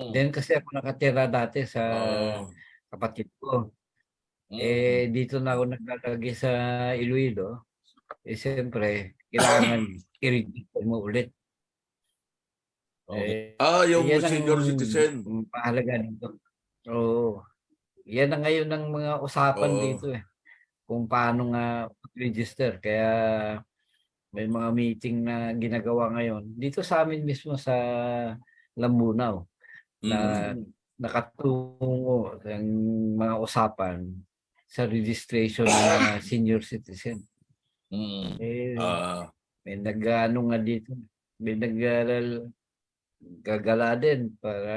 C: Then kasi ako nakatira dati sa kapatid ko. Dito na ako naglalagay sa Iloilo. Siyempre, kailangan i-register mo ulit.
D: Yung senior citizen.
C: Mahalaga dito. Yan na ngayon ng mga usapan dito kung paano nga register. Kaya may mga meeting na ginagawa ngayon dito sa amin mismo sa Lambunaw na nakatungo ang mga usapan sa registration ng senior citizen. May nag-ano nga dito. May gagala din para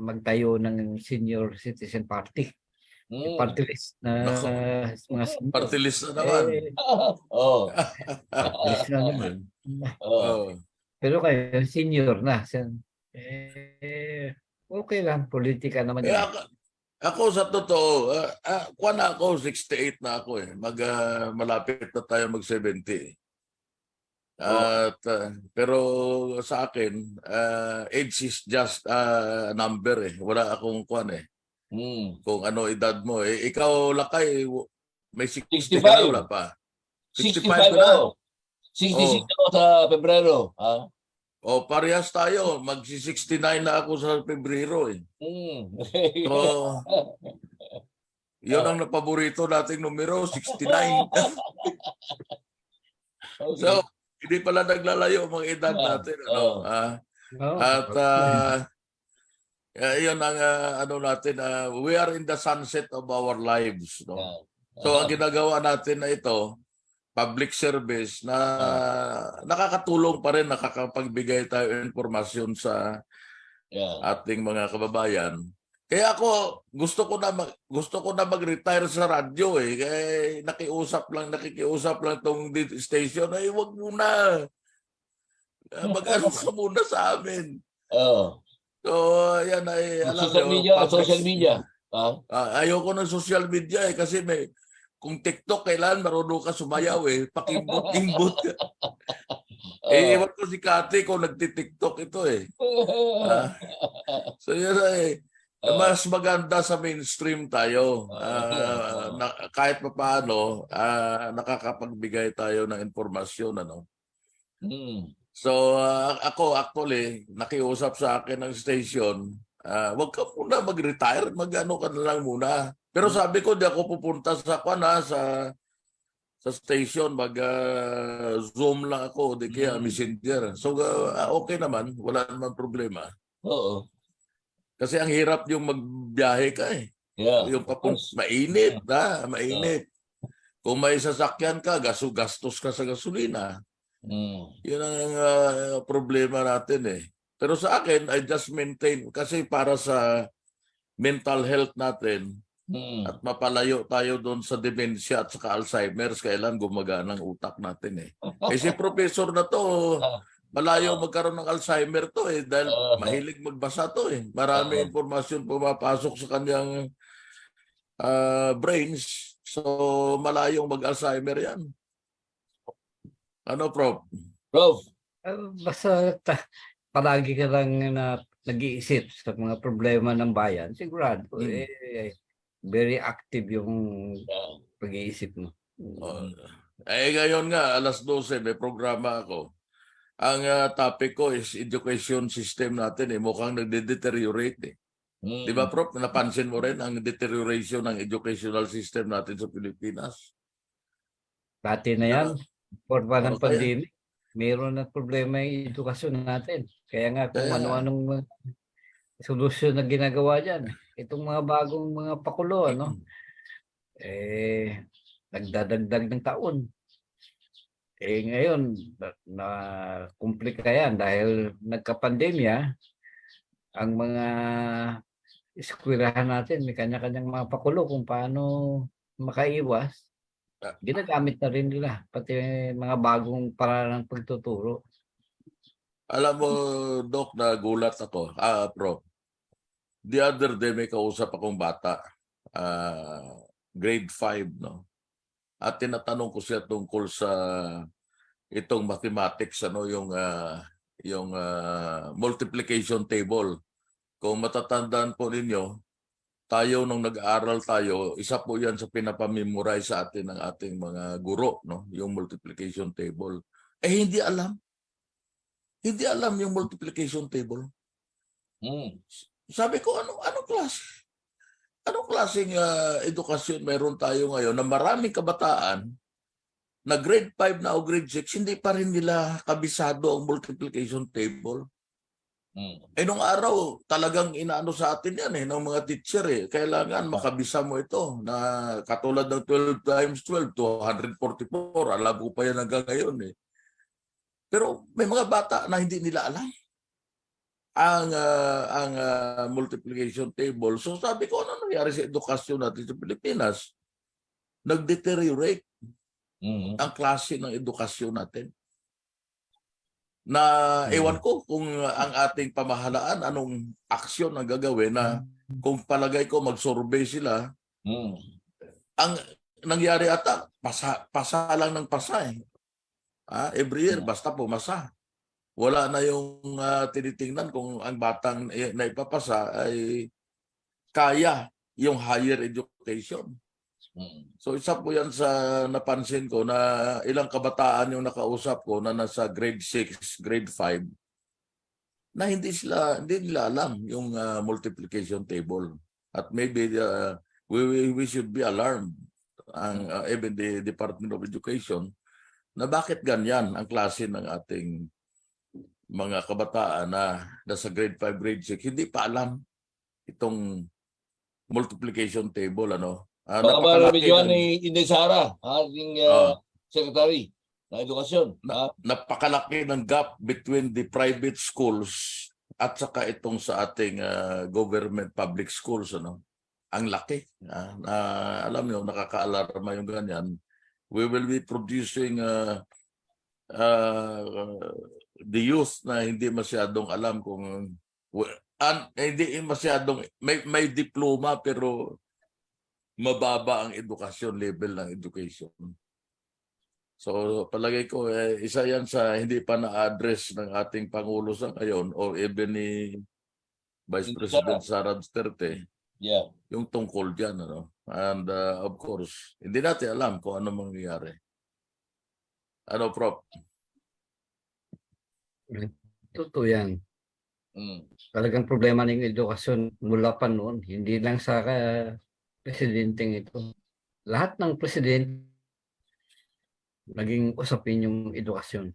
C: magtayo ng senior citizen party. Yung party list na
D: Nako,
C: mga senior.
D: party list na naman.
B: Oh.
C: Party list na naman.
B: Oh.
C: Pero kayo, senior na. Okay lang. Politika naman
D: Eh,
C: yan.
D: ako sa totoo, kuha na ako, 68 na ako eh. Malapit na tayo mag-70. At, pero sa akin, age is just a number eh. Wala akong kuwan eh. Kung ano edad mo. Eh, ikaw, Lakay, may 60 ka na, wala pa.
B: 65
D: ka na.
B: ako. 66 ako sa Pebrero.
D: O, parehas tayo. Magsi-69 na ako sa Pebrero eh. So, yun ang napaborito nating numero, 69.
B: Okay.
D: So, hindi pala naglalayo ang mga edad natin. Ano? At yun ang ano natin, we are in the sunset of our lives. No? So, ang ginagawa natin na ito, public service na nakakatulong pa rin, nakakapagbigay tayo informasyon sa ating mga kababayan. Kaya ako gusto ko na mag-retire sa radyo eh. Kaya nakikiusap lang tong station ay wag muna. Mag-ano ka muna sa amin. So, yan ay alam
B: social media.
D: Ayoko ng social media eh kasi kung TikTok kailan marunong ka sumayaw eh. Pakimbot-imbot ka. Iwan ko si Kati kung nagti-TikTok ito eh. So yun eh. Mas maganda sa mainstream tayo. Kahit pa paano, nakakapagbigay tayo ng informasyon. Ano? So ako actually, nakiusap sa akin ng station, wag ka muna mag-retire, mag-ano ka na lang muna. Pero sabi ko, di ako pupunta sa station, mag-Zoom lang ako, di kaya messenger. So okay naman, wala naman problema.
B: Oo.
D: Kasi ang hirap yung magbiyahe ka eh. Yung mainit, mainit. Kung may sasakyan ka, gastos ka sa gasolina. Yun ang problema natin eh. Pero sa akin, I just maintain, kasi para sa mental health natin, at mapalayo tayo doon sa dementia at saka Alzheimer's, kailan gumagana ang utak natin eh. Si professor na to, malayo magkaroon ng Alzheimer to eh dahil mahilig magbasa to eh. Marami impormasyon pumapasok sa kanyang brains. So malayong mag-Alzheimer yan. Ano, Prof?
C: Basta palagi ka lang nag-iisip sa mga problema ng bayan, sigurado very active yung pag-iisip mo.
D: Ngayon nga, alas 12, may programa ako. Ang topic ko is education system natin eh. Mukhang nagde-deteriorate eh. Di ba, Prof? Napansin mo rin ang deterioration ng educational system natin sa Pilipinas?
C: Dati na yan. For pa ng pandemic, mayroon na problema yung edukasyon natin. Kaya nga kung ano-anong solusyon na ginagawa dyan. Itong mga bagong mga pakulo, nagdadagdag ng taon. Ngayon, na-komplika yan dahil nagka-pandemya, ang mga eskwelahan natin, may kanya-kanyang mga pakulo kung paano makaiwas. Ginagamit na rin nila, pati mga bagong paraan ng pagtuturo.
D: Alam mo, Doc, nagulat ako. Prof. The other day, may kausap akong bata. Grade 5, no? At tinatanong ko siya tungkol sa itong mathematics, yung multiplication table. Kung matatandaan po ninyo, tayo nung nag-aaral tayo, isa po yan sa pinapamemorize sa atin ng ating mga guro, no? Yung multiplication table. Hindi alam. Hindi alam yung multiplication table. Sabi ko, anong klase? Anong klaseng edukasyon meron tayo ngayon na maraming kabataan na grade 5 na o grade 6, hindi pa rin nila kabisado ang multiplication table? Nung araw, talagang inaano sa atin yan ng mga teacher eh. Kailangan makabisa mo ito na katulad ng 12 times 12, 244. Alam ko pa yan hanggang ngayon eh. Pero may mga bata na hindi nila alam. multiplication table. So sabi ko, ano nangyari sa edukasyon natin sa Pilipinas? Nag-deteriorate ang klase ng edukasyon natin. Na ewan ko kung ang ating pamahalaan anong aksyon ang gagawin na kung palagay ko mag-survey sila, ang nangyari ata, pasa lang ng pasa eh. Every year, basta pumasa. Wala na yung tinitingnan kung ang batang na ipapasa ay kaya yung higher education. So isa po yan sa napansin ko na ilang kabataan yung nakausap ko na nasa grade 6, grade 5 na hindi nila alam yung multiplication table. At maybe we should be alarmed even the Department of Education na bakit ganyan ang klase ng ating mga kabataan na nasa grade 5, grade 6 hindi pa alam itong multiplication table
B: Baka maramidyoan ni Inday Sara, ating secretary ng edukasyon.
D: Napakalaki ng gap between the private schools at saka itong sa ating government public schools. Ang laki. Alam niyo, nakaka-alarma yung ganyan. We will be producing the youth na hindi masyadong alam kung hindi masyadong may diploma pero mababa ang edukasyon, level ng education. So palagay ko isa yan sa hindi pa na-address ng ating Pangulo sa ngayon o even ni Vice President Sara Duterte.
B: Yeah.
D: Yung tungkol dyan. And of course, hindi natin alam kung ano mangyayari. Prof?
C: Totoo yan. Talagang problema ng edukasyon mula pa noon. Hindi lang sa presidenteng ito. Lahat ng presidente naging usapin yung edukasyon.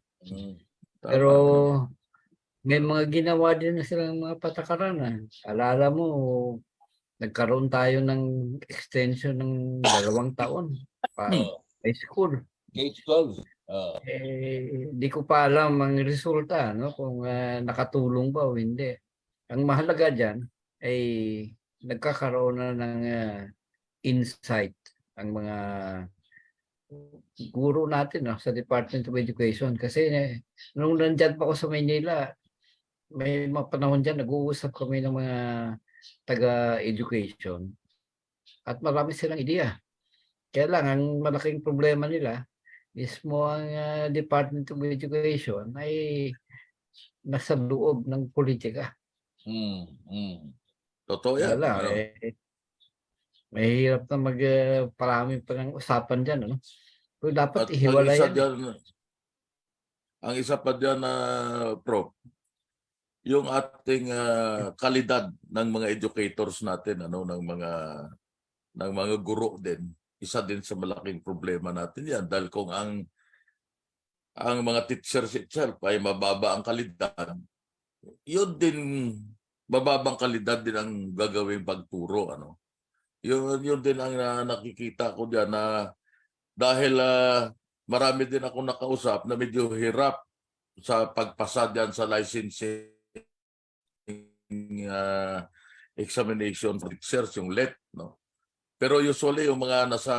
C: Pero may mga ginawa din na silang mga patakaran. Alala mo, nagkaroon tayo ng extension ng 2 taon high school.
B: K-12.
C: Di ko pa alam ang resulta, kung nakatulong ba o hindi. Ang mahalaga dyan ay nagkakaroon na ng insight ang mga guro natin sa Department of Education. Kasi nung nandyan pa ako sa Maynila, may mga panahon dyan, nag-uusap kami ng mga taga-education at marami silang ideya. Kaya lang, ang malaking problema nila, mismo ang Department of Education ay nasa loob ng politika.
D: Totoo yan.
C: Mahirap na parami pa ng usapan dyan. Pero dapat ihiwalay yan.
D: Ang isa pa dyan, Prof, yung ating kalidad ng mga educators natin, ng mga guro din. Isa din sa malaking problema natin yan. Dahil kung ang mga teachers itself ay mababa ang kalidad, yun din, mababang kalidad din ang gagawing pagturo. Yun din ang nakikita ko diyan na dahil marami din ako nakausap na medyo hirap sa pagpasa diyan sa licensing examination for teachers, yung LET. Pero usually yung mga nasa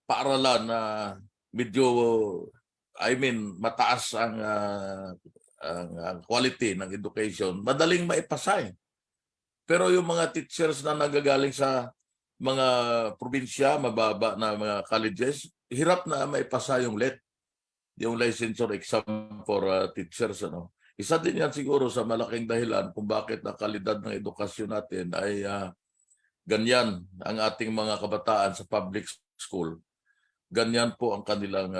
D: paaralan na medyo, mataas ang quality ng education, madaling maipasa Pero yung mga teachers na nagagaling sa mga probinsya, mababa na mga colleges, hirap na maipasa yung LET, yung licensure exam for teachers. Isa din yan siguro sa malaking dahilan kung bakit ang kalidad ng edukasyon natin ay ganyan ang ating mga kabataan sa public school. Ganyan po ang kanilang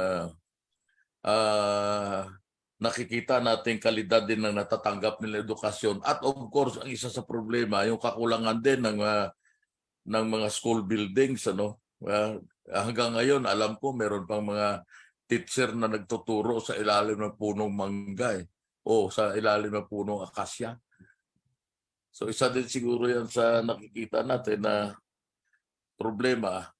D: nakikita nating kalidad din ng natatanggap nila edukasyon. At of course, ang isa sa problema, yung kakulangan din ng mga school buildings. Hanggang ngayon, alam ko, meron pang mga teacher na nagtuturo sa ilalim ng punong mangga o sa ilalim ng punong akasya. So isa din siguro yan sa nakikita natin na problema,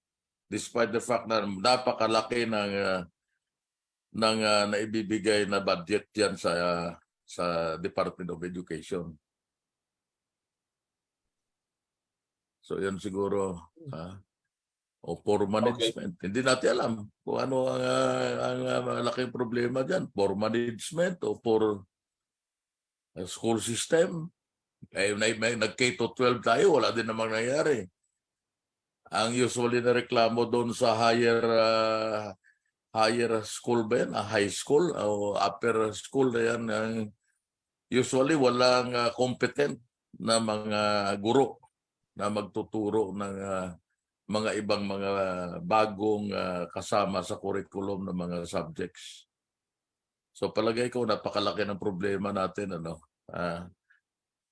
D: despite the fact na napakalaki ng naibibigay na budget yan sa sa Department of Education. So yan siguro o poor management. Hindi natin alam kung ano ang malaking problema diyan, poor management o poor school system. May nag-K-12 tayo, wala din namang nangyari. Ang usually na reklamo doon sa higher school ba yan? High school o upper school na yan. Usually walang competent na mga guro na magtuturo ng mga ibang mga bagong kasama sa curriculum ng mga subjects. So palagay ko napakalaki ng problema natin,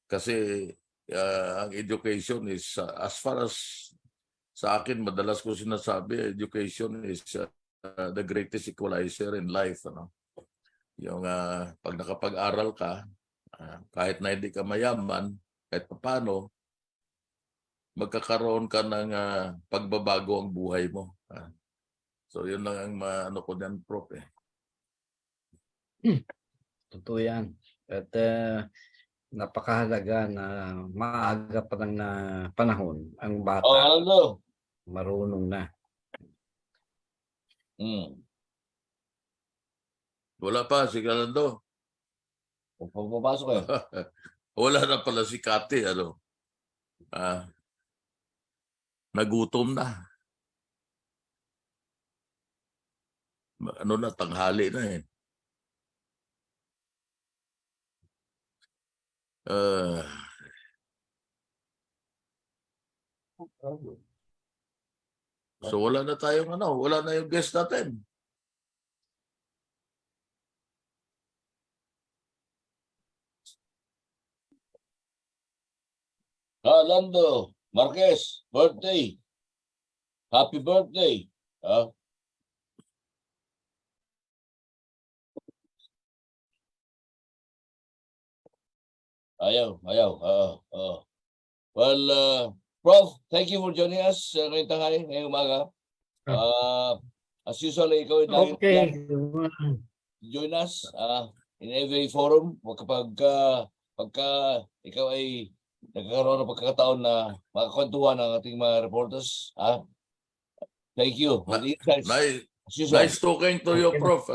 D: kasi ang education is as far as sa akin, madalas ko sinasabi, education is the greatest equalizer in life. Yung pag nakapag-aral ka, kahit na hindi ka mayaman, kahit paano, magkakaroon ka ng pagbabago ang buhay mo. So yun lang ang ko dyan, Prof.
C: Totoo yan. At napakahalaga na maaga pa lang na panahon ang bata marunong na.
D: Wala pa, si Galando.
B: Papasok eh.
D: Wala na pala si Kati, nagutom na. Tanghali na eh. So wala na tayong wala na yung guest natin.
B: Lando Marquez, birthday. Happy birthday. Ayaw. Well, Prof, thank you for joining us ngayong tanghali, ngayong umaga. As usual, ikaw ay join us in every forum pagka ikaw ay nagkakaroon ng pagkakataon na makakwentuhan ng ating mga reporters. Thank you.
D: Nice talking to you, Prof.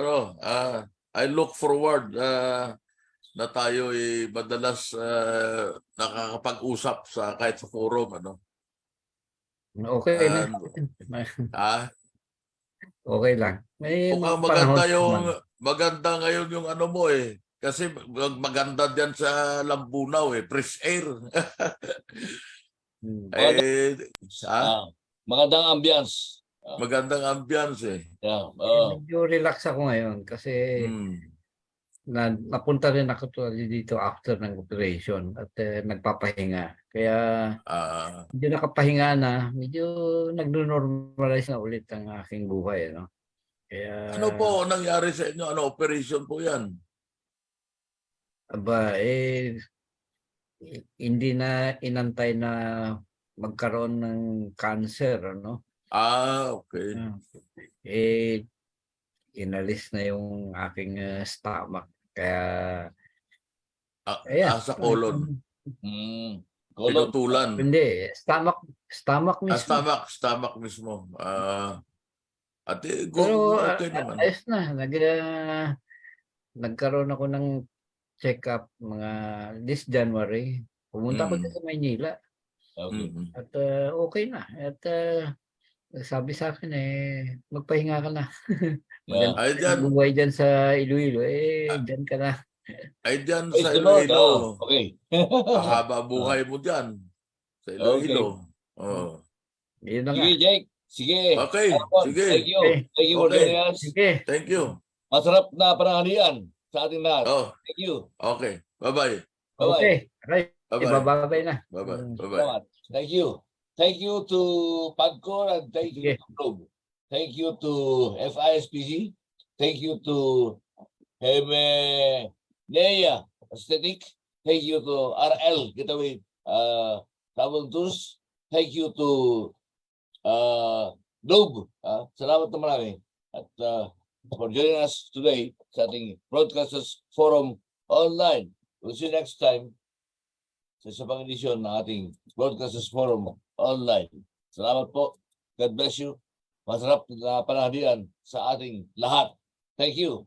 D: I look forward na tayo madalas nakakapag-usap sa kahit sa forum.
C: Okay na. Okay lang.
D: Maganda ngayon yung mo kasi maganda diyan sa Lambunaw fresh air.
B: Magandang ambience.
D: Magandang ambience
C: medyo relax ako ngayon kasi napunta rin ako dito after ng operation at nagpapahinga. Kaya medyo nakapahinga na, medyo nagno-normalize na ulit ang aking buhay. Kaya,
D: ano po nangyari sa inyo? Ano operation po yan?
C: Aba, hindi na inantay na magkaroon ng cancer,
D: okay.
C: Inalis na yung aking stomach. Kaya
D: sa colon. Pinutulan.
C: Hindi, stomach mismo.
D: Stomach mismo.
C: Pero
D: okay naman.
C: ayos na. Nagkaroon ako ng check-up this January. Pumunta ako sa Maynila.
B: Okay.
C: At okay na. At sabi sa akin magpahinga ka na. Buhay dyan sa Iloilo. Dyan ka na.
D: Dyan sa Iloilo.
B: Okay.
D: Haba buhay mo dyan. Sa Iloilo.
C: Yun na nga.
B: Sige, Jake. Sige.
D: Okay. Sige.
B: Thank you. Thank you for joining us.
C: Sige.
D: Thank you.
B: Masarap na pananghalian sa ating lahat. Thank you.
D: Okay. Bye-bye.
C: Okay. Bye-bye. Ibababay na.
D: Bye-bye.
B: Thank you. Thank you to PAGCOR and thank you to Globe. Thank you to FISPC. Thank you to Nea Aesthetic. Thank you to RL Getaway Travel Tours. Thank you to Globe. Salamat na marami. At for joining us today sa ating Broadcasters Forum online. We'll see you next time sa isa pang edisyon ng ating Broadcasters Forum online. Salamat po. God bless you. Masarap na panahalian sa ating lahat. Thank you.